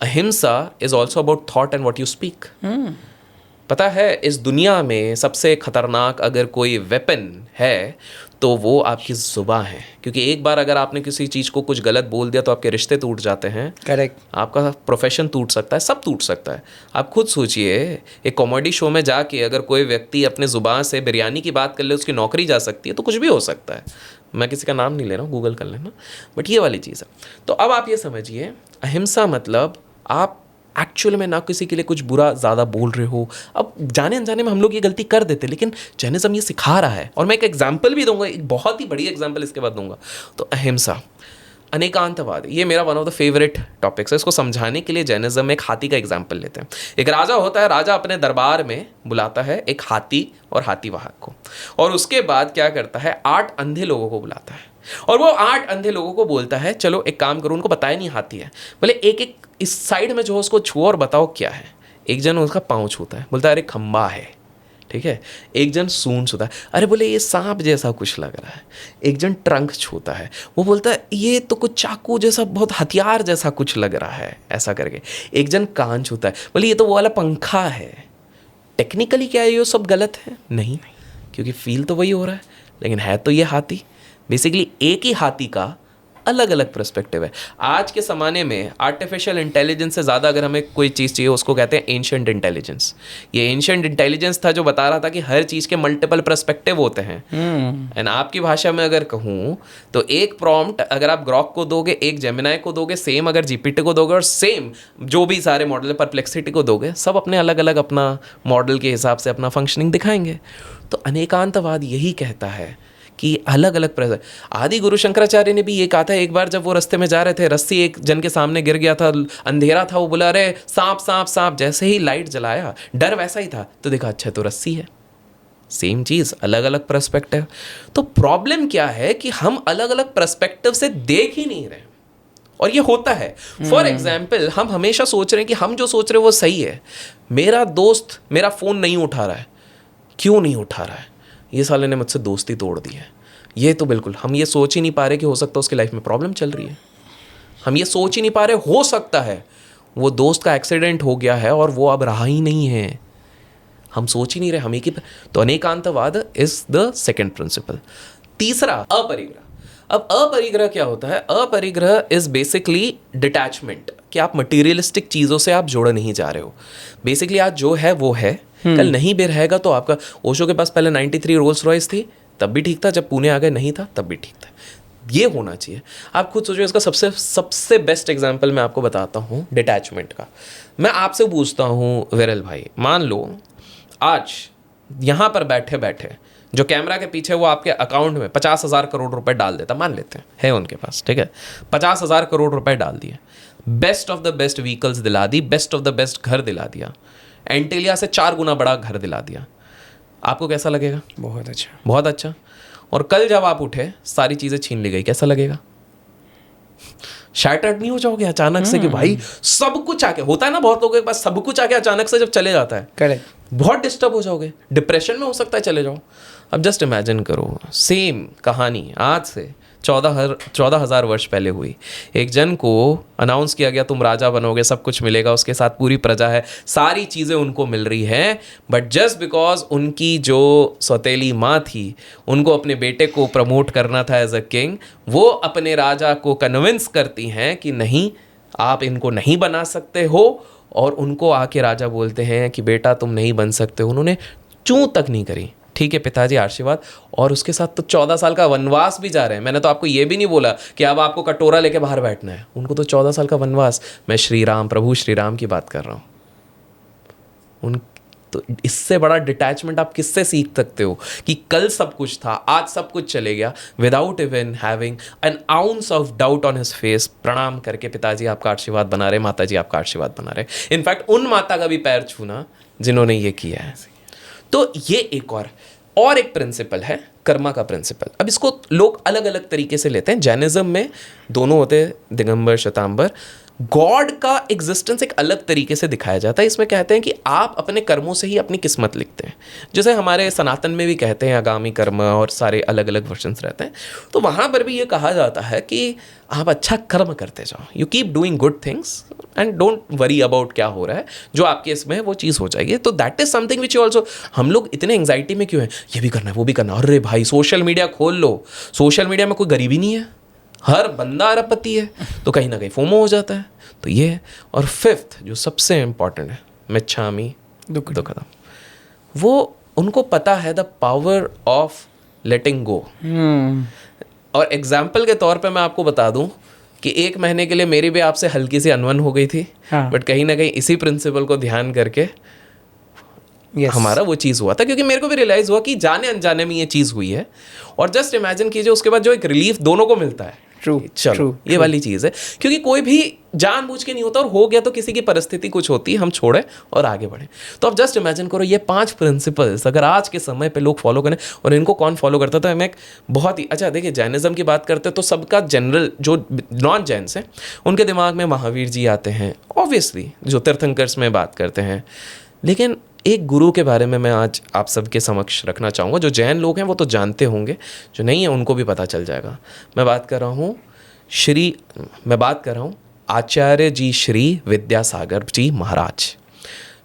अहिंसा is also about thought and what you speak. पता है इस दुनिया में सबसे खतरनाक अगर कोई वेपन है तो वो आपकी ज़ुबान है, क्योंकि एक बार अगर आपने किसी चीज़ को कुछ गलत बोल दिया तो आपके रिश्ते टूट जाते हैं। करेक्ट। आपका प्रोफेशन टूट सकता है, सब टूट सकता है। आप खुद सोचिए, एक कॉमेडी शो में जाके अगर कोई व्यक्ति अपने ज़ुबान से बिरयानी की बात कर ले, उसकी नौकरी जा सकती है, तो कुछ भी हो सकता है। मैं किसी का नाम नहीं ले रहा हूँ, गूगल कर लेना, बट ये वाली चीज़ है। तो अब आप ये समझिए, अहिंसा मतलब आप एक्चुअल में ना किसी के लिए कुछ बुरा ज़्यादा बोल रहे हो। अब जाने अनजाने में हम लोग ये गलती कर देते, लेकिन जैनिज्म ये सिखा रहा है। और मैं एक एग्जाम्पल भी दूंगा, एक बहुत ही बड़ी एग्जाम्पल इसके बाद दूंगा। तो अहिंसा, अनेकांतवाद, ये मेरा one of the favourite topics है। इसको समझाने के लिए जैनिज्म में एक हाथी का एग्जाम्पल लेते हैं। एक राजा होता है, राजा अपने दरबार में बुलाता है एक हाथी और हाथी वाहक को, और उसके बाद क्या करता है, 8 अंधे लोगों को बुलाता है, और वो 8 अंधे लोगों को बोलता है चलो एक काम करो, उनको बताया नहीं हाथी है, बोले एक एक इस साइड में जो उसको छुओ और बताओ क्या है। एक जन उसका पाँव छूता है, बोलता है अरे खंबा है, ठीक है। एक जन सूंड छूता है, अरे बोले ये सांप जैसा कुछ लग रहा है। एक जन ट्रंक छूता है, वो बोलता है ये तो कुछ चाकू जैसा, बहुत हथियार जैसा कुछ लग रहा है, ऐसा करके। एक जन कान छूता है, बोले ये तो वो वाला पंखा है। टेक्निकली क्या ये सब गलत है? नहीं, क्योंकि फील तो वही हो रहा है, लेकिन है तो ये हाथी। बेसिकली एक ही हाथी का अलग अलग पर्सपेक्टिव है। आज के ज़माने में आर्टिफिशियल इंटेलिजेंस से ज़्यादा अगर हमें कोई चीज़ चाहिए, उसको कहते हैं एंशिएंट इंटेलिजेंस। ये एंशिएंट इंटेलिजेंस था जो बता रहा था कि हर चीज़ के मल्टीपल पर्सपेक्टिव होते हैं। एंड आपकी भाषा में अगर कहूँ तो एक प्रॉम्प्ट अगर आप ग्रॉक को दोगे, एक जेमिनाई को दोगे, सेम अगर जीपीटी को दोगे, और सेम जो भी सारे मॉडल परप्लेक्सिटी को दोगे, सब अपने अलग अलग अपना मॉडल के हिसाब से अपना फंक्शनिंग दिखाएंगे। तो अनेकांतवाद यही कहता है कि अलग अलग प्रेशर। आदि गुरु शंकराचार्य ने भी ये कहा था, एक बार जब वो रास्ते में जा रहे थे, रस्सी एक जन के सामने गिर गया था, अंधेरा था, वो बोला अरे सांप सांप सांप, जैसे ही लाइट जलाया डर वैसा ही था, तो देखा अच्छा तो रस्सी है। सेम चीज़, अलग अलग पर्सपेक्टिव। तो प्रॉब्लम क्या है कि हम अलग अलग पर्सपेक्टिव से देख ही नहीं रहे, और ये होता है। फॉर एग्जाम्पल, हम हमेशा सोच रहे हैं कि हम जो सोच रहे हैं वो सही है। मेरा दोस्त मेरा फ़ोन नहीं उठा रहा है, क्यों नहीं उठा रहा है? ये साले ने मुझसे दोस्ती तोड़ दी है। ये तो बिल्कुल हम ये सोच ही नहीं पा रहे कि हो सकता है उसकी लाइफ में प्रॉब्लम चल रही है। हम ये सोच ही नहीं पा रहे, हो सकता है वो दोस्त का एक्सीडेंट हो गया है और वो अब रहा ही नहीं है। हम सोच ही नहीं रहे, हम एक ही। तो अनेकांतवाद इज द सेकेंड प्रिंसिपल। तीसरा, अपरिग्रह। अब अपरिग्रह क्या होता है? अपरिग्रह इज बेसिकली डिटैचमेंट, कि आप मटीरियलिस्टिक चीज़ों से आप जुड़ नहीं जा रहे हो। बेसिकली आज जो है वो है, कल नहीं भी रहेगा। तो आपका ओशो के पास पहले 93 रोल्स रॉयस थी, तब भी ठीक था, जब पुणे आ गए नहीं था तब भी ठीक था। ये होना चाहिए। आप खुद सोचो, इसका सबसे बेस्ट एग्जांपल मैं आपको बताता हूँ डिटैचमेंट का। मैं आपसे पूछता हूँ विरल भाई, मान लो आज यहाँ पर बैठे बैठे जो कैमरा के पीछे वो आपके अकाउंट में 50,000 करोड़ रुपए डाल देता, मान लेते हैं है उनके पास, ठीक है, 50,000 करोड़ रुपए डाल दिए, best of the best vehicles दिला दी, बेस्ट ऑफ द बेस्ट घर दिला दिया, एंटिलिया से 4 गुना बड़ा घर दिला दिया, आपको कैसा लगेगा? बहुत अच्छा, बहुत अच्छा। और कल जब आप उठे सारी चीज़ें छीन ली गई, कैसा लगेगा? शैटर्ड नहीं हो जाओगे अचानक से कि भाई सब कुछ आके, होता है ना बहुत लोगों के पास सब कुछ आके अचानक से जब चले जाता है, करेक्ट, बहुत डिस्टर्ब हो जाओगे, डिप्रेशन में हो सकता है चले जाओ। अब जस्ट इमेजिन करो, सेम कहानी आज से 14,000 वर्ष पहले हुई। एक जन को अनाउंस किया गया तुम राजा बनोगे, सब कुछ मिलेगा, उसके साथ पूरी प्रजा है, सारी चीज़ें उनको मिल रही हैं, बट जस्ट बिकॉज उनकी जो सौतेली माँ थी उनको अपने बेटे को प्रमोट करना था एज अ किंग, वो अपने राजा को कन्विंस करती हैं कि नहीं आप इनको नहीं बना सकते हो, और उनको आके राजा बोलते हैं कि बेटा तुम नहीं बन सकते हो। उन्होंने चूं तक नहीं करी, ठीक है पिताजी आशीर्वाद, और उसके साथ तो 14 साल का वनवास भी जा रहे हैं। मैंने तो आपको ये भी नहीं बोला कि अब आपको कटोरा लेके बाहर बैठना है, उनको तो 14 साल का वनवास। मैं श्री राम, प्रभु श्री राम की बात कर रहा हूँ। उन तो इससे बड़ा डिटैचमेंट आप किससे सीख सकते हो कि कल सब कुछ था, आज सब कुछ चले गया, without even having an ounce of doubt on his face, प्रणाम करके पिताजी आपका आशीर्वाद बना रहे, माताजी आपका आशीर्वाद बना रहे, इनफैक्ट उन माता का भी पैर छूना जिन्होंने ये किया है। तो ये एक और एक प्रिंसिपल है, कर्मा का प्रिंसिपल। अब इसको लोग अलग अलग तरीके से लेते हैं। जैनिज्म में दोनों होते हैं, दिगंबर श्वेतांबर। गॉड का एग्जिस्टेंस एक अलग तरीके से दिखाया जाता है। इसमें कहते हैं कि आप अपने कर्मों से ही अपनी किस्मत लिखते हैं, जैसे हमारे सनातन में भी कहते हैं आगामी कर्म और सारे अलग अलग वर्जन्स रहते हैं। तो वहाँ पर भी ये कहा जाता है कि आप अच्छा कर्म करते जाओ, you keep doing good things and don't worry about क्या हो रहा है, जो आपके इसमें है वो चीज़ हो जाएगी। तो that is something which you also, हम लोग इतने एंग्जाइटी में क्यों हैं, ये भी करना है वो भी करना है। अरे भाई सोशल मीडिया खोल लो, सोशल मीडिया में कोई गरीबी नहीं है, हर बंदा अरबपति है, तो कहीं ना कहीं फोमो हो जाता है। तो ये है। और फिफ्थ जो सबसे इंपॉर्टेंट है, मिच्छामी दुक्कडम, वो उनको पता है द पावर ऑफ लेटिंग गो। और एग्जाम्पल के तौर पे मैं आपको बता दूं कि 1 महीने के लिए मेरी भी आपसे हल्की सी अनबन हो गई थी, बट कहीं ना कहीं इसी प्रिंसिपल को ध्यान करके हमारा वो चीज़ हुआ था, क्योंकि मेरे को भी रियलाइज़ हुआ कि जाने अनजाने में ये चीज़ हुई है। और जस्ट इमेजिन कीजिए उसके बाद जो एक रिलीफ दोनों को मिलता है। चलो ये वाली चीज़ है, क्योंकि कोई भी जानबूझ के नहीं होता, और हो गया तो किसी की परिस्थिति कुछ होती है, हम छोड़े और आगे बढ़े। तो अब जस्ट इमेजिन करो ये 5 प्रिंसिपल्स अगर आज के समय पे लोग फॉलो करें, और इनको कौन फॉलो करता था, मैं एक बहुत ही अच्छा, देखिए जैनिज्म की बात करते हैं तो सबका जनरल जो नॉन जैन्स हैं उनके दिमाग में महावीर जी आते हैं, ऑब्वियसली जो तीर्थंकर्स में बात करते हैं। लेकिन एक गुरु के बारे में मैं आज आप सबके समक्ष रखना चाहूँगा। जो जैन लोग हैं वो तो जानते होंगे, जो नहीं है उनको भी पता चल जाएगा। मैं बात कर रहा हूँ आचार्य जी श्री विद्यासागर जी महाराज।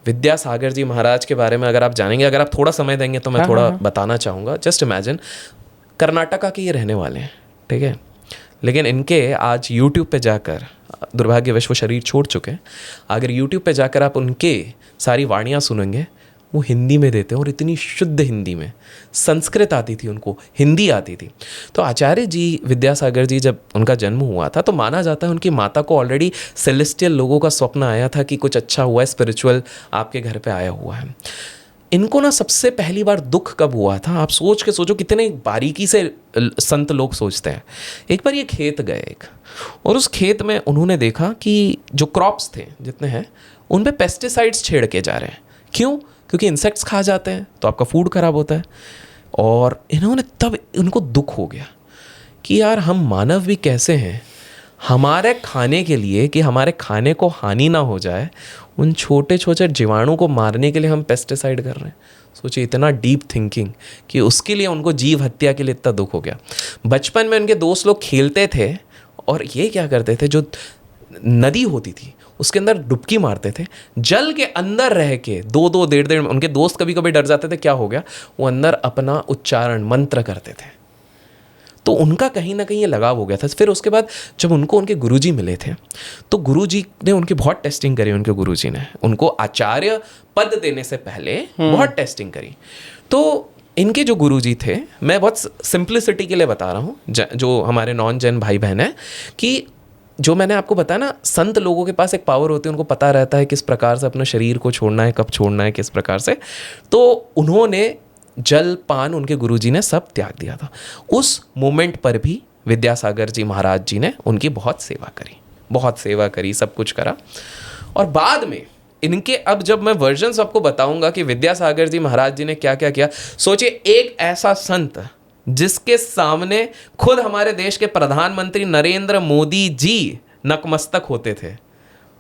विद्यासागर जी महाराज के बारे में अगर आप जानेंगे, अगर आप थोड़ा समय देंगे तो मैं थोड़ा बताना चाहूँगा। जस्ट इमेजिन, कर्नाटका के ये रहने वाले हैं, ठीक है, लेकिन इनके आज यूट्यूब पे जाकर, दुर्भाग्यवश वो शरीर छोड़ चुके हैं, अगर यूट्यूब पे जाकर आप उनके सारी वाणियाँ सुनेंगे, वो हिंदी में देते हैं, और इतनी शुद्ध हिंदी में। संस्कृत आती थी उनको, हिंदी आती थी। तो आचार्य जी विद्यासागर जी जब उनका जन्म हुआ था तो माना जाता है उनकी माता को ऑलरेडी सेलेस्टियल लोगों का स्वप्न आया था कि कुछ अच्छा हुआ है, स्पिरिचुअल आपके घर पे आया हुआ है। इनको ना सबसे पहली बार दुख कब हुआ था, आप सोच के सोचो कितने बारीकी से संत लोग सोचते हैं। एक बार ये खेत गए एक, और उस खेत में उन्होंने देखा कि जो क्रॉप्स थे जितने हैं उन पे पेस्टिसाइड्स छेड़ के जा रहे हैं। क्यों? क्योंकि इंसेक्ट्स खा जाते हैं तो आपका फूड खराब होता है। और इन्होंने तब उनको दुख हो गया कि यार हम मानव भी कैसे हैं, हमारे खाने के लिए, कि हमारे खाने को हानि ना हो जाए, उन छोटे छोटे जीवाणु को मारने के लिए हम पेस्टिसाइड कर रहे हैं। सोचिए इतना डीप थिंकिंग कि उसके लिए उनको जीव हत्या के लिए इतना दुख हो गया। बचपन में उनके दोस्त लोग खेलते थे और ये क्या करते थे, जो नदी होती थी उसके अंदर डुबकी मारते थे, जल के अंदर रह के 2-2 1.5 उनके दोस्त कभी कभी डर जाते थे, क्या हो गया, वो अंदर अपना उच्चारण मंत्र करते थे। तो उनका कहीं ना कहीं ये लगाव हो गया था। फिर उसके बाद जब उनको उनके गुरुजी मिले थे तो गुरुजी ने उनकी बहुत टेस्टिंग करी। उनके गुरुजी ने उनको आचार्य पद देने से पहले बहुत टेस्टिंग करी। तो इनके जो गुरुजी थे, मैं बहुत सिंप्लिसिटी के लिए बता रहा हूँ, जो हमारे नॉन जैन भाई बहन हैं, कि जो मैंने आपको बताया ना, संत लोगों के पास एक पावर होती है, उनको पता रहता है किस प्रकार से अपने शरीर को छोड़ना है, कब छोड़ना है, किस प्रकार से। तो उन्होंने जल पान, उनके गुरुजी ने सब त्याग दिया था। उस मोमेंट पर भी विद्यासागर जी महाराज जी ने उनकी बहुत सेवा करी, सब कुछ करा। और बाद में इनके, अब जब मैं वर्जन्स आपको बताऊंगा कि विद्यासागर जी महाराज जी ने क्या क्या किया, सोचिए एक ऐसा संत जिसके सामने खुद हमारे देश के प्रधानमंत्री नरेंद्र मोदी जी नतमस्तक होते थे,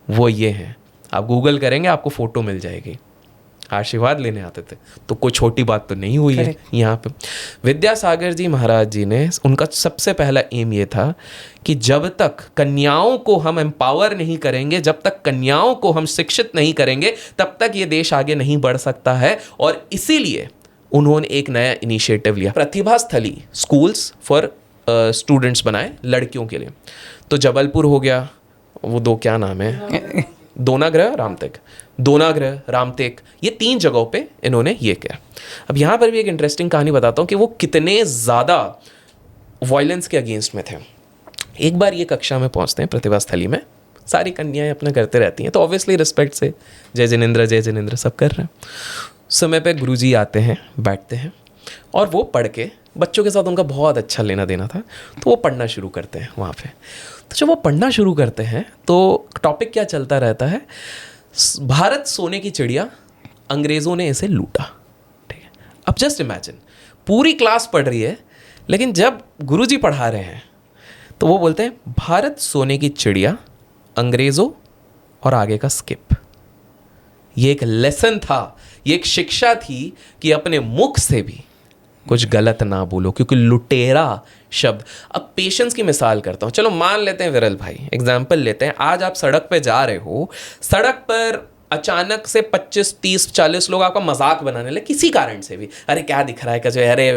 वो ये हैं। आप गूगल करेंगे आपको फोटो मिल जाएगी, आशीर्वाद लेने आते थे। तो कोई छोटी बात तो नहीं हुई है यहाँ पे। विद्यासागर जी महाराज जी ने, उनका सबसे पहला एम ये था कि जब तक कन्याओं को हम एम्पावर नहीं करेंगे, जब तक कन्याओं को हम शिक्षित नहीं करेंगे, तब तक ये देश आगे नहीं बढ़ सकता है। और इसीलिए उन्होंने एक नया इनिशिएटिव लिया, प्रतिभा स्थली स्कूल्स फॉर स्टूडेंट्स बनाए लड़कियों के लिए। तो जबलपुर हो गया, वो 2 क्या नाम है, दोनाग्रह रामटेक, ये 3 जगहों पे इन्होंने ये किया। अब यहाँ पर भी एक इंटरेस्टिंग कहानी बताता हूँ कि वो कितने ज़्यादा वायलेंस के अगेंस्ट में थे। एक बार ये कक्षा में पहुँचते हैं प्रतिभा स्थली में, सारी कन्याएं अपना करते रहती हैं, तो ऑब्वियसली रिस्पेक्ट से जय जिनेंद्र सब कर रहे हैं। समय पे गुरुजी आते हैं, बैठते हैं, और वो पढ़ के, बच्चों के साथ उनका बहुत अच्छा लेना देना था, तो वो पढ़ना शुरू करते हैं वहाँ पे। तो जब वो पढ़ना शुरू करते हैं तो टॉपिक क्या चलता रहता है, भारत सोने की चिड़िया, अंग्रेज़ों ने इसे लूटा। ठीक है, अब जस्ट इमेजिन पूरी क्लास पढ़ रही है, लेकिन जब गुरुजी पढ़ा रहे हैं तो वो बोलते हैं भारत सोने की चिड़िया, अंग्रेज़ों और आगे का स्किप। ये एक लेसन था, ये एक शिक्षा थी कि अपने मुख से भी कुछ गलत ना बोलो, क्योंकि लुटेरा शब्द। अब पेशेंस की मिसाल करता हूँ, चलो मान लेते हैं विरल भाई, एग्जाम्पल लेते हैं। आज आप सड़क पे जा रहे हो, सड़क पर अचानक से 25 30 40 लोग आपका मजाक बनाने लगे किसी कारण से भी, अरे क्या दिख रहा है, क्या, अरे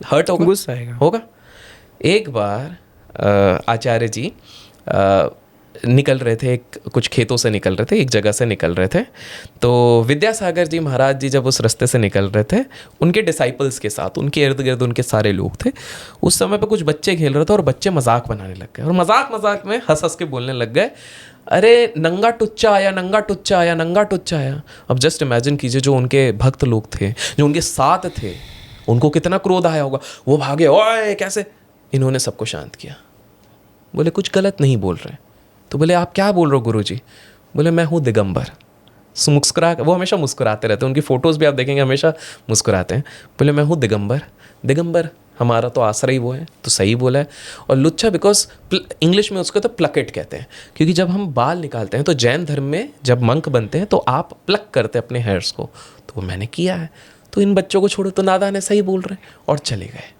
हर्ट होगा, गुस्सा आएगा। होगा। एक बार आचार्य जी निकल रहे थे, कुछ खेतों से निकल रहे थे, एक जगह से निकल रहे थे। तो विद्यासागर जी महाराज जी जब उस रास्ते से निकल रहे थे उनके डिसाइपल्स के साथ, उनके इर्द गिर्द उनके सारे लोग थे। उस समय पे कुछ बच्चे खेल रहे थे और बच्चे मजाक बनाने लग गए, और मजाक मजाक में हंस हंस के बोलने लग गए, अरे नंगा टुच्चा आया, नंगा टुच्चा आया, नंगा टुच्चा आया। अब जस्ट इमेजिन कीजिए, जो उनके भक्त लोग थे, जो उनके साथ थे, उनको कितना क्रोध आया होगा। वो भागे, ओए कैसे। इन्होंने सबको शांत किया, बोले कुछ गलत नहीं बोल रहे। तो बोले आप क्या बोल रहे हो गुरुजी? बोले मैं हूँ दिगंबर। मुस्कुरा, वो हमेशा मुस्कुराते रहते हैं, उनकी फ़ोटोज़ भी आप देखेंगे हमेशा मुस्कुराते हैं। बोले मैं हूँ दिगंबर, दिगंबर हमारा तो आसरा ही वो है, तो सही बोला है। और लुच्चा बिकॉज इंग्लिश में उसको तो प्लकेट कहते हैं, क्योंकि जब हम बाल निकालते हैं तो जैन धर्म में जब मंक बनते हैं तो आप प्लक करते हैं अपने हेयर्स को, तो वो मैंने किया है। तो इन बच्चों को छोड़ो, तो नादान है, सही बोल रहे हैं, और चले गए।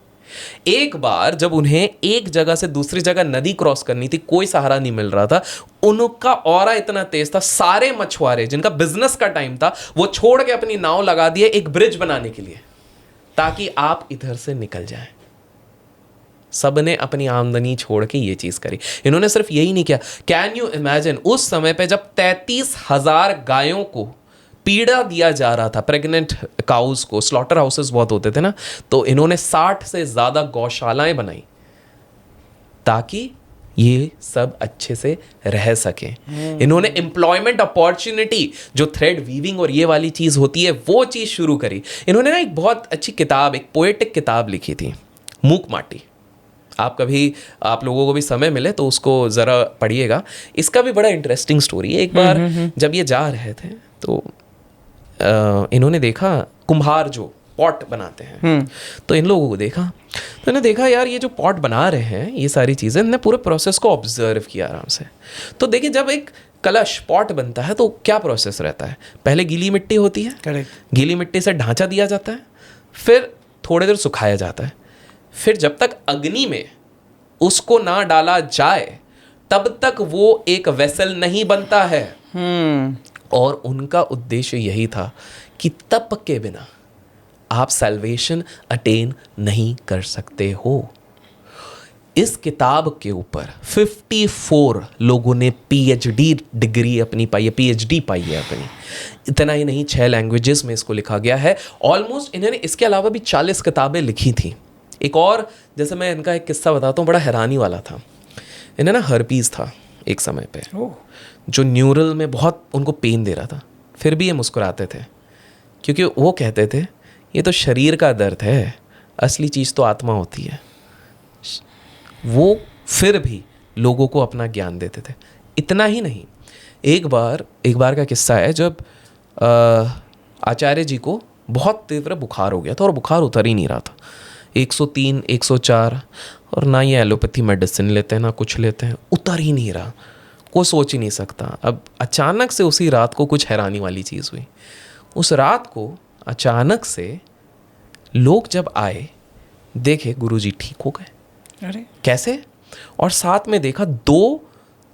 एक बार जब उन्हें एक जगह से दूसरी जगह नदी क्रॉस करनी थी, कोई सहारा नहीं मिल रहा था, उनका ऑरा इतना तेज था, सारे मछुआरे जिनका बिजनेस का टाइम था वो छोड़ के अपनी नाव लगा दिए एक ब्रिज बनाने के लिए, ताकि आप इधर से निकल जाएं। सबने अपनी आमदनी छोड़ के ये चीज करी। इन्होंने सिर्फ यही नहीं किया, कैन यू इमेजिन उस समय पे जब 33,000 गायों को पीड़ा दिया जा रहा था, प्रेग्नेंट काउस को, स्लॉटर हाउसेस बहुत होते थे ना, तो इन्होंने 60 से ज्यादा गौशालाएं बनाई ताकि ये सब अच्छे से रह सके। इन्होंने एम्प्लॉयमेंट अपॉर्चुनिटी, जो थ्रेड वीविंग और ये वाली चीज होती है, वो चीज शुरू करी। इन्होंने ना एक बहुत अच्छी किताब, एक पोएटिक किताब लिखी थी, मूक माटी। आप लोगों को भी समय मिले तो उसको ज़रा पढ़िएगा, इसका भी बड़ा इंटरेस्टिंग स्टोरी है। एक बार जब ये जा रहे थे तो इन्होंने देखा कुम्हार जो पॉट बनाते हैं, तो इन लोगों को देखा, तो इन्होंने देखा यार ये जो पॉट बना रहे हैं ये सारी चीज़ें, इन्होंने पूरे प्रोसेस को ऑब्जर्व किया आराम से। तो देखिए जब एक कलश पॉट बनता है तो क्या प्रोसेस रहता है, पहले गीली मिट्टी होती है, करेक्ट, गीली मिट्टी से ढांचा दिया जाता है, फिर थोड़ी देर सुखाया जाता है, फिर जब तक अग्नि में उसको ना डाला जाए तब तक वो एक वेसल नहीं बनता है। और उनका उद्देश्य यही था कि तप के बिना आप सैल्वेशन अटेन नहीं कर सकते हो। इस किताब के ऊपर 54 लोगों ने पीएचडी डिग्री अपनी पाई है, पीएचडी पाई है अपनी। इतना ही नहीं, 6 लैंग्वेजेस में इसको लिखा गया है ऑलमोस्ट। इन्होंने इसके अलावा भी 40 किताबें लिखी थी। एक और, जैसे मैं इनका एक किस्सा बताता हूँ, बड़ा हैरानी वाला था। इन्हें ना हर्पीज़ था एक समय पे, जो न्यूरल में बहुत उनको पेन दे रहा था, फिर भी ये मुस्कुराते थे, क्योंकि वो कहते थे ये तो शरीर का दर्द है, असली चीज़ तो आत्मा होती है। वो फिर भी लोगों को अपना ज्ञान देते थे। इतना ही नहीं, एक बार का किस्सा है जब आचार्य जी को बहुत तीव्र बुखार हो गया था और बुखार उतर ही नहीं रहा था, 103 104, और ना ये एलोपैथी मेडिसिन लेते हैं ना कुछ लेते हैं, उतर ही नहीं रहा, कोई सोच ही नहीं सकता। अब अचानक से उसी रात को कुछ हैरानी वाली चीज़ हुई। उस रात को अचानक से लोग जब आए, देखे गुरुजी ठीक हो गए। अरे कैसे? और साथ में देखा 2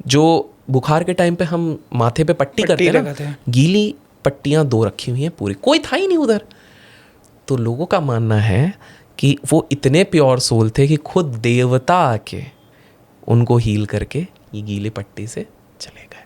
जो बुखार के टाइम पे हम माथे पे पट्टी करते हैं ना, गीली पट्टियाँ 2 रखी हुई हैं पूरी, कोई था ही नहीं उधर। तो लोगों का मानना है कि वो इतने प्योर सोल थे कि खुद देवता आके उनको हील करके ये गीली पट्टी से चले गए।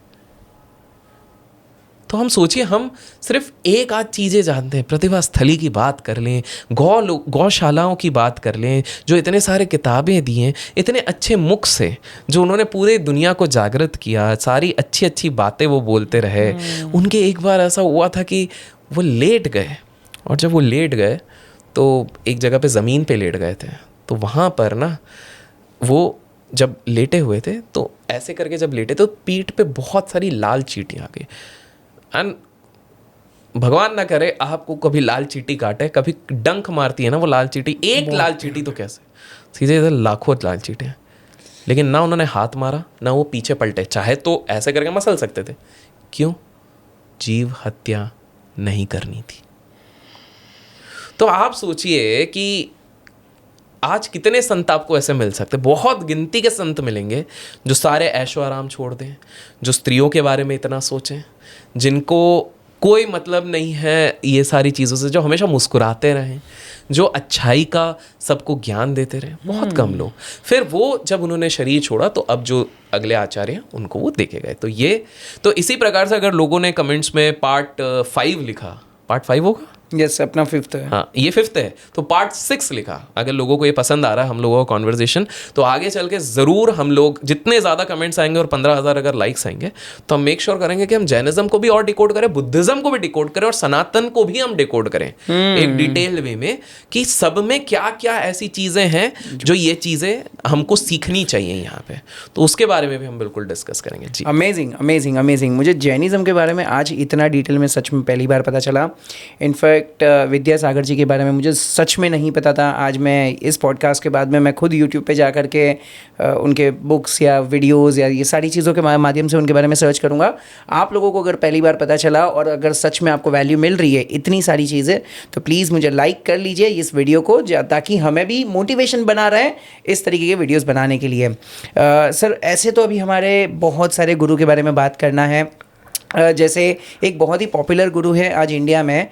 तो हम सोचिए, हम सिर्फ एक आध चीज़ें जानते हैं, प्रतिभा स्थली की बात कर लें, गौशालाओं की बात कर लें, जो इतने सारे किताबें दी हैं, इतने अच्छे मुख से जो उन्होंने पूरे दुनिया को जागृत किया, सारी अच्छी अच्छी बातें वो बोलते रहे। उनके एक बार ऐसा हुआ था कि वो लेट गए, और जब वो लेट गए तो एक जगह पे ज़मीन पे लेट गए थे। तो वहाँ पर ना वो जब लेटे हुए थे तो ऐसे करके जब लेटे तो पीठ पे बहुत सारी लाल चींटियाँ आ गई। एंड भगवान ना करे आपको कभी लाल चींटी काटे, कभी डंक मारती है ना वो लाल चींटी, एक लाल चींटी तो कैसे, सीधे इधर लाखों लाल चींटियाँ। लेकिन ना उन्होंने हाथ मारा ना वो पीछे पलटे, चाहे तो ऐसे करके मसल सकते थे। क्यों? जीव हत्या नहीं करनी थी। तो आप सोचिए कि आज कितने संत आपको ऐसे मिल सकते, बहुत गिनती के संत मिलेंगे जो सारे ऐशो आराम छोड़ दें, जो स्त्रियों के बारे में इतना सोचें, जिनको कोई मतलब नहीं है ये सारी चीज़ों से, जो हमेशा मुस्कुराते रहें, जो अच्छाई का सबको ज्ञान देते रहे। बहुत कम लोग। फिर वो जब उन्होंने शरीर छोड़ा तो अब जो अगले आचार्य हैं उनको वो देखे गए। तो इसी प्रकार से अगर लोगों ने कमेंट्स में पार्ट 5 लिखा, पार्ट 5 होगा, यस, अपना 5th है। हाँ ये 5th है, तो पार्ट 6 लिखा। अगर लोगों को ये पसंद आ रहा है हम लोगों का कॉन्वर्जेशन, तो आगे चल के ज़रूर हम लोग जितने ज़्यादा कमेंट्स आएंगे और 15,000 अगर लाइक्स आएंगे तो हम मेक श्योर करेंगे कि हम जैनिज्म को भी और डिकोड करें, बुद्धिज्म को भी डिकोड करें और सनातन को भी हम डिकोड करें एक डिटेल वे में, कि सब में क्या क्या ऐसी चीज़ें हैं जो ये चीज़ें हमको सीखनी चाहिए यहाँ पे। तो उसके बारे में भी हम बिल्कुल डिस्कस करेंगे जी। Amazing amazing amazing. मुझे जैनिज्म के बारे में आज इतना डिटेल में सच में पहली बार पता चला। इनफैक्ट विद्यासागर जी के बारे में मुझे सच में नहीं पता था। आज मैं इस पॉडकास्ट के बाद में मैं खुद यूट्यूब पे जा कर के उनके बुक्स या वीडियोस या ये सारी चीज़ों के माध्यम से उनके बारे में सर्च करूँगा। आप लोगों को अगर पहली बार पता चला और अगर सच में आपको वैल्यू मिल रही है इतनी सारी चीज़ें, तो प्लीज़ मुझे लाइक कर लीजिए इस वीडियो को, ताकि हमें भी मोटिवेशन बना रहे इस तरीके के वीडियोज़ बनाने के लिए। सर, ऐसे तो अभी हमारे बहुत सारे गुरु के बारे में बात करना है। जैसे एक बहुत ही पॉपुलर गुरु है आज इंडिया में,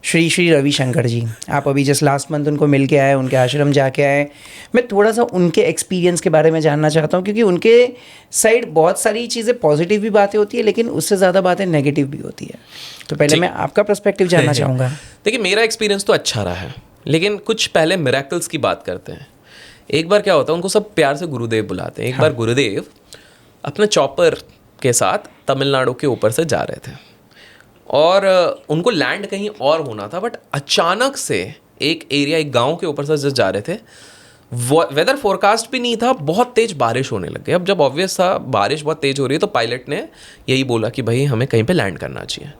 श्री श्री रविशंकर जी। आप अभी जस्ट लास्ट मंथ उनको मिल के आए, उनके आश्रम जाके आए। मैं थोड़ा सा उनके एक्सपीरियंस के बारे में जानना चाहता हूँ, क्योंकि उनके साइड बहुत सारी चीज़ें पॉजिटिव भी बातें होती है, लेकिन उससे ज़्यादा बातें नेगेटिव भी होती है। तो पहले मैं आपका पर्सपेक्टिव जानना चाहूँगा। देखिए, मेरा एक्सपीरियंस तो अच्छा रहा है, लेकिन कुछ पहले मिरेकल्स की बात करते हैं। एक बार क्या होता है, उनको सब प्यार से गुरुदेव बुलाते हैं। एक बार गुरुदेव अपने चॉपर के साथ तमिलनाडु के ऊपर से जा रहे थे और उनको लैंड कहीं और होना था, बट अचानक से एक एरिया, एक गांव के ऊपर से जब जा रहे थे, वेदर फोरकास्ट भी नहीं था, बहुत तेज़ बारिश होने लग गई। अब जब ऑब्वियस था बारिश बहुत तेज़ हो रही है, तो पायलट ने यही बोला कि भाई हमें कहीं पे लैंड करना चाहिए,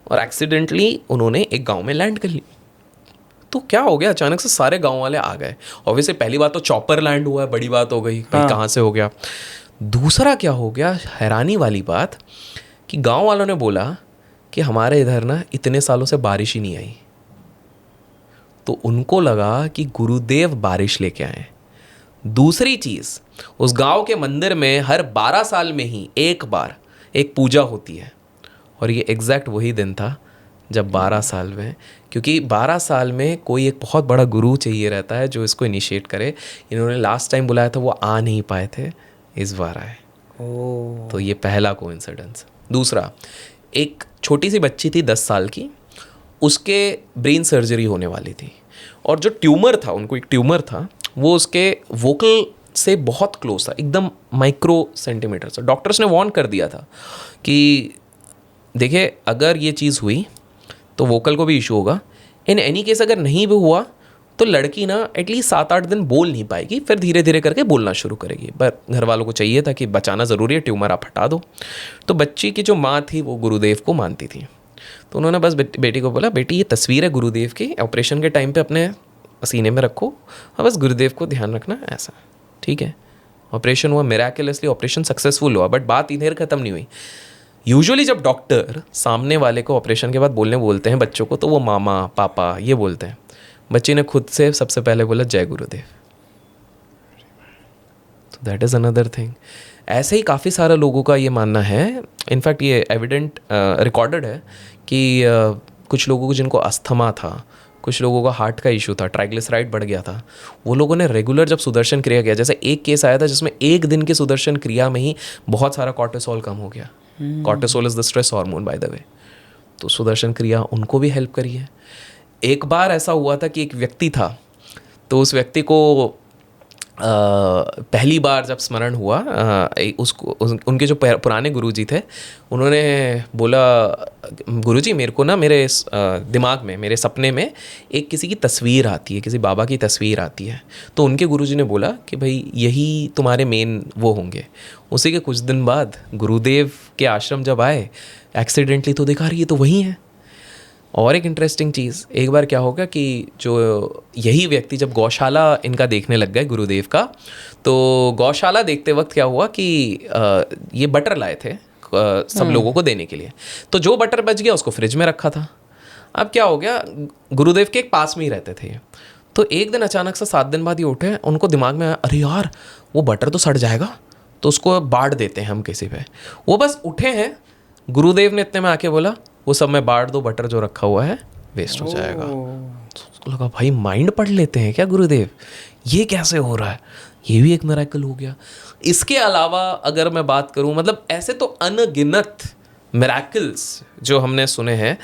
और एक्सीडेंटली उन्होंने एक गांव में लैंड कर ली। तो क्या हो गया, अचानक से सारे गांव वाले आ गए। ऑब्वियसली पहली बात तो चॉपर लैंड हुआ है, बड़ी बात हो गई, भाई कहाँ से हो गया। दूसरा क्या हो गया, हैरानी वाली बात, कि गांव वालों ने बोला कि हमारे इधर ना इतने सालों से बारिश ही नहीं आई। तो उनको लगा कि गुरुदेव बारिश लेके आए। दूसरी चीज़, उस गांव के मंदिर में हर 12 साल में ही एक बार एक पूजा होती है, और ये एग्जैक्ट वही दिन था जब 12 साल में, क्योंकि 12 साल में कोई एक बहुत बड़ा गुरु चाहिए रहता है जो इसको इनिशिएट करे। इन्होंने लास्ट टाइम बुलाया था, वो आ नहीं पाए थे, इस बार आए। तो ये पहला कोइंसिडेंस। दूसरा, एक छोटी सी बच्ची थी 10 साल की, उसके ब्रेन सर्जरी होने वाली थी, और जो ट्यूमर था, उनको एक ट्यूमर था, वो उसके वोकल से बहुत क्लोज था, एकदम माइक्रो सेंटीमीटर से। डॉक्टर्स ने वार्न कर दिया था कि देखिए अगर ये चीज़ हुई तो वोकल को भी इशू होगा। इन एनी केस अगर नहीं भी हुआ तो लड़की ना एटलीस्ट 7-8 दिन बोल नहीं पाएगी, फिर धीरे धीरे करके बोलना शुरू करेगी। पर घर वालों को चाहिए था कि बचाना ज़रूरी है, ट्यूमर आप हटा दो। तो बच्ची की जो माँ थी वो गुरुदेव को मानती थी, तो उन्होंने बस बेटी को बोला, बेटी ये तस्वीर है गुरुदेव की, ऑपरेशन के टाइम पे अपने सीने में रखो, और बस गुरुदेव को ध्यान रखना, ऐसा ठीक है। ऑपरेशन हुआ, मिराकुलसली ऑपरेशन सक्सेसफुल हुआ, बट बात इधर ख़त्म नहीं हुई। यूजुअली जब डॉक्टर सामने वाले को ऑपरेशन के बाद बोलते हैं बच्चों को, तो वो मामा पापा ये बोलते हैं। बच्चे ने खुद से सबसे पहले बोला जय गुरुदेव। तो दैट इज़ अनदर थिंग। ऐसे ही काफ़ी सारे लोगों का ये मानना है, इनफैक्ट ये एविडेंट रिकॉर्डेड है कि कुछ लोगों को जिनको अस्थमा था, कुछ लोगों का हार्ट का इशू था, ट्राइग्लिसराइड बढ़ गया था, वो लोगों ने रेगुलर जब सुदर्शन क्रिया किया, जैसे एक केस आया था जिसमें एक दिन की सुदर्शन क्रिया में ही बहुत सारा कॉर्टिसोल कम हो गया। Cortisol is the stress hormone by the way. तो सुदर्शन क्रिया उनको भी हेल्प करी है। एक बार ऐसा हुआ था कि एक व्यक्ति था, तो उस व्यक्ति को पहली बार जब स्मरण हुआ, उनके जो पुराने गुरुजी थे, उन्होंने बोला, गुरुजी मेरे को ना मेरे दिमाग में, मेरे सपने में एक किसी की तस्वीर आती है, किसी बाबा की तस्वीर आती है। तो उनके गुरुजी ने बोला कि भाई यही तुम्हारे मेन वो होंगे। उसी के कुछ दिन बाद गुरुदेव के आश्रम जब आए, एक्सीडेंटली तो देखा रही है तो वही है। और एक इंटरेस्टिंग चीज़, एक बार क्या होगा कि जो यही व्यक्ति जब गौशाला इनका देखने लग गए गुरुदेव का, तो गौशाला देखते वक्त क्या हुआ कि ये बटर लाए थे सब लोगों को देने के लिए। तो जो बटर बच गया उसको फ्रिज में रखा था। अब क्या हो गया, गुरुदेव के एक पास में ही रहते थे ये। तो एक दिन अचानक से 7 दिन बाद ये उठे, उनको दिमाग में आया अरे यार वो बटर तो सड़ जाएगा, तो उसको बांट देते हैं हम किसी पे। वो बस उठे हैं, गुरुदेव ने इतने में आके बोला वो सब में बांट दो, बटर जो रखा हुआ है वेस्ट हो जाएगा। तो उसको लगा भाई माइंड पढ़ लेते हैं क्या गुरुदेव, ये कैसे हो रहा है, ये भी एक मिरेकल हो गया। इसके अलावा अगर मैं बात करूं, मतलब ऐसे तो अनगिनत मिरेकल्स जो हमने सुने हैं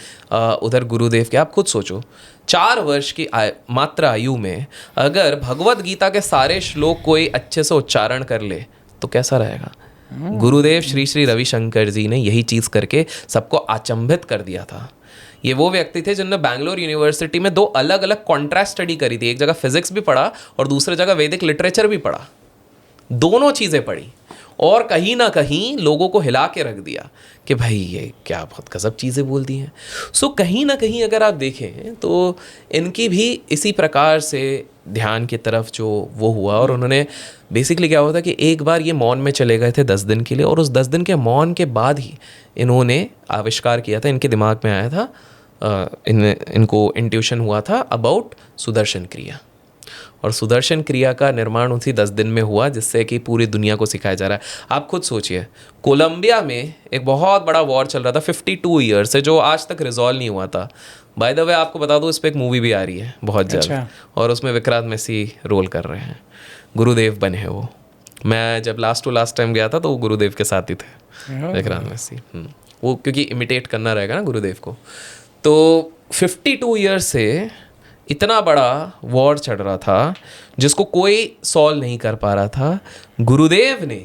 उधर गुरुदेव के। आप खुद सोचो 4 वर्ष की मात्र आयु में अगर भगवत गीता के सारे श्लोक कोई अच्छे से उच्चारण कर ले तो कैसा रहेगा। गुरुदेव श्री श्री रविशंकर जी ने यही चीज़ करके सबको अचंभित कर दिया था। ये वो व्यक्ति थे जिन्होंने बैंगलोर यूनिवर्सिटी में 2 अलग अलग कॉन्ट्रास्ट स्टडी करी थी। एक जगह फिजिक्स भी पढ़ा और दूसरी जगह वैदिक लिटरेचर भी पढ़ा, दोनों चीज़ें पढ़ी और कहीं ना कहीं लोगों को हिला के रख दिया कि भाई ये क्या बहुत गजब चीज़ें बोल दी हैं। सो कहीं ना कहीं अगर आप देखें तो इनकी भी इसी प्रकार से ध्यान की तरफ जो वो हुआ, और उन्होंने बेसिकली क्या हुआ था कि एक बार ये मौन में चले गए थे 10 दिन के लिए, और उस 10 दिन के मौन के बाद ही इन्होंने आविष्कार किया था, इनके दिमाग में आया था, इनको इंट्यूशन हुआ था अबाउट सुदर्शन क्रिया। और सुदर्शन क्रिया का निर्माण उसी 10 दिन में हुआ, जिससे कि पूरी दुनिया को सिखाया जा रहा है। आप खुद सोचिए, कोलंबिया में एक बहुत बड़ा वॉर चल रहा था 52 ईयर से, जो आज तक रिजॉल्व नहीं हुआ था। बाय द वे आपको बता दूं, इस पर एक मूवी भी आ रही है बहुत जल्द। अच्छा। और उसमें विक्रांत मैसी रोल कर रहे हैं, गुरुदेव बने हैं वो। मैं जब लास्ट टाइम गया था तो वो गुरुदेव के साथ ही थे, विक्रांत मैसी। वो क्योंकि इमिटेट करना रहेगा ना गुरुदेव को। तो 52 ईयर्स से इतना बड़ा वॉर चल रहा था जिसको कोई सॉल्व नहीं कर पा रहा था। गुरुदेव ने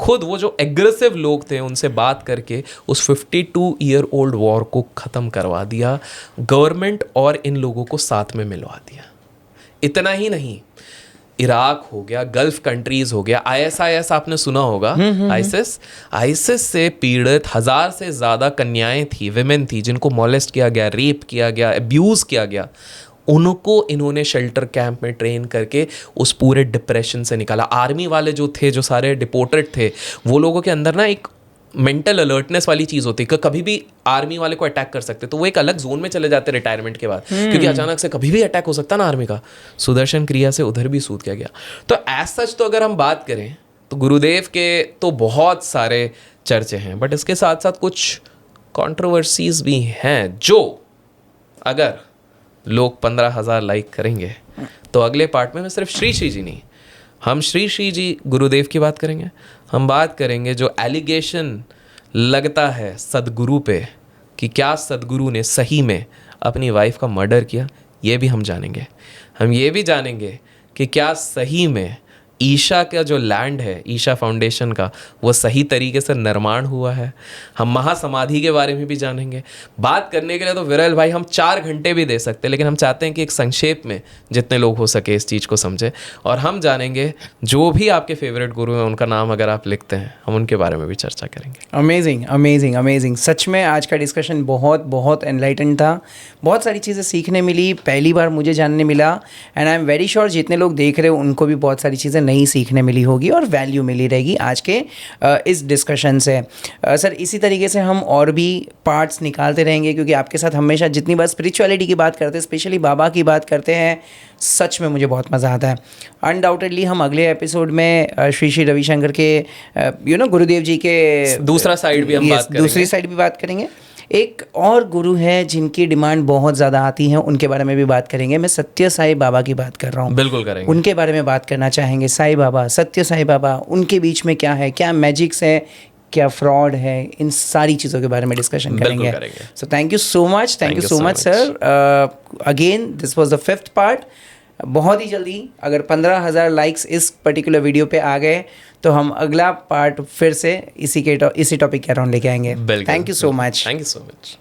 खुद वो जो एग्रेसिव लोग थे उनसे बात करके उस 52 ईयर ओल्ड वॉर को ख़त्म करवा दिया, गवर्नमेंट और इन लोगों को साथ में मिलवा दिया। इतना ही नहीं, इराक हो गया, गल्फ कंट्रीज हो गया, ISIS आपने सुना होगा, आइसिस से पीड़ित 1000 से ज़्यादा कन्याएं थी, विमेन थी, जिनको मॉलेस्ट किया गया, रेप किया गया, अब्यूज़ किया गया, उनको इन्होंने शेल्टर कैंप में ट्रेन करके उस पूरे डिप्रेशन से निकाला। आर्मी वाले जो थे, जो सारे डिपोर्टेड थे, वो लोगों के अंदर ना एक मेंटल अलर्टनेस वाली चीज़ होती है कि कभी भी आर्मी वाले को अटैक कर सकते, तो वो एक अलग जोन में चले जाते रिटायरमेंट के बाद, क्योंकि अचानक से कभी भी अटैक हो सकता ना आर्मी का। सुदर्शन क्रिया से उधर भी सूद किया गया। तो एज सच तो अगर हम बात करें तो गुरुदेव के तो बहुत सारे चर्चे हैं, बट इसके साथ साथ कुछ कंट्रोवर्सीज भी हैं, जो अगर लोग 15,000 लाइक करेंगे तो अगले पार्ट में मैं सिर्फ श्री श्री जी नहीं, हम श्री श्री जी गुरुदेव की बात करेंगे। हम बात करेंगे जो एलिगेशन लगता है सदगुरु पे, कि क्या सदगुरु ने सही में अपनी वाइफ का मर्डर किया, ये भी हम जानेंगे। हम ये भी जानेंगे कि क्या सही में ईशा का जो लैंड है, ईशा फाउंडेशन का, वो सही तरीके से निर्माण हुआ है। हम महासमाधि के बारे में भी जानेंगे। बात करने के लिए तो विरल भाई हम 4 घंटे भी दे सकते हैं, लेकिन हम चाहते हैं कि एक संक्षेप में जितने लोग हो सके इस चीज़ को समझे। और हम जानेंगे जो भी आपके फेवरेट गुरु हैं, उनका नाम अगर आप लिखते हैं, हम उनके बारे में भी चर्चा करेंगे। अमेजिंग अमेजिंग अमेजिंग, सच में आज का डिस्कशन बहुत बहुत एनलाइटेंड था। बहुत सारी चीज़ें सीखने मिली, पहली बार मुझे जानने मिला, and I am very sure जितने लोग देख रहे हो उनको भी बहुत सारी चीज़ें नई सीखने मिली होगी और वैल्यू मिली रहेगी आज के इस डिस्कशन से। सर, इसी तरीके से हम और भी पार्ट्स निकालते रहेंगे, क्योंकि आपके साथ हमेशा जितनी बार स्पिरिचुअलिटी की बात करते हैं, स्पेशली बाबा की बात करते हैं, सच में मुझे बहुत मज़ा आता है। अनडाउटेडली हम अगले एपिसोड में श्री श्री रविशंकर के गुरुदेव जी के दूसरा साइड भी हम बात करेंगे, दूसरी साइड भी बात करेंगे। एक और गुरु है जिनकी डिमांड बहुत ज़्यादा आती है, उनके बारे में भी बात करेंगे। मैं सत्य साई बाबा की बात कर रहा हूँ, बिल्कुल करेंगे। उनके बारे में बात करना चाहेंगे। साई बाबा, सत्य साई बाबा, उनके बीच में क्या है, क्या मैजिक्स है, क्या फ्रॉड है, इन सारी चीज़ों के बारे में डिस्कशन करेंगे। So thank you so much, thank you so much sir. Again this was the 5th part. बहुत ही जल्दी अगर 15,000 लाइक्स इस पर्टिकुलर वीडियो पे आ गए तो हम अगला पार्ट फिर से इसी टॉपिक के अराउंड लेके आएंगे। Thank you so much. Thank you so much.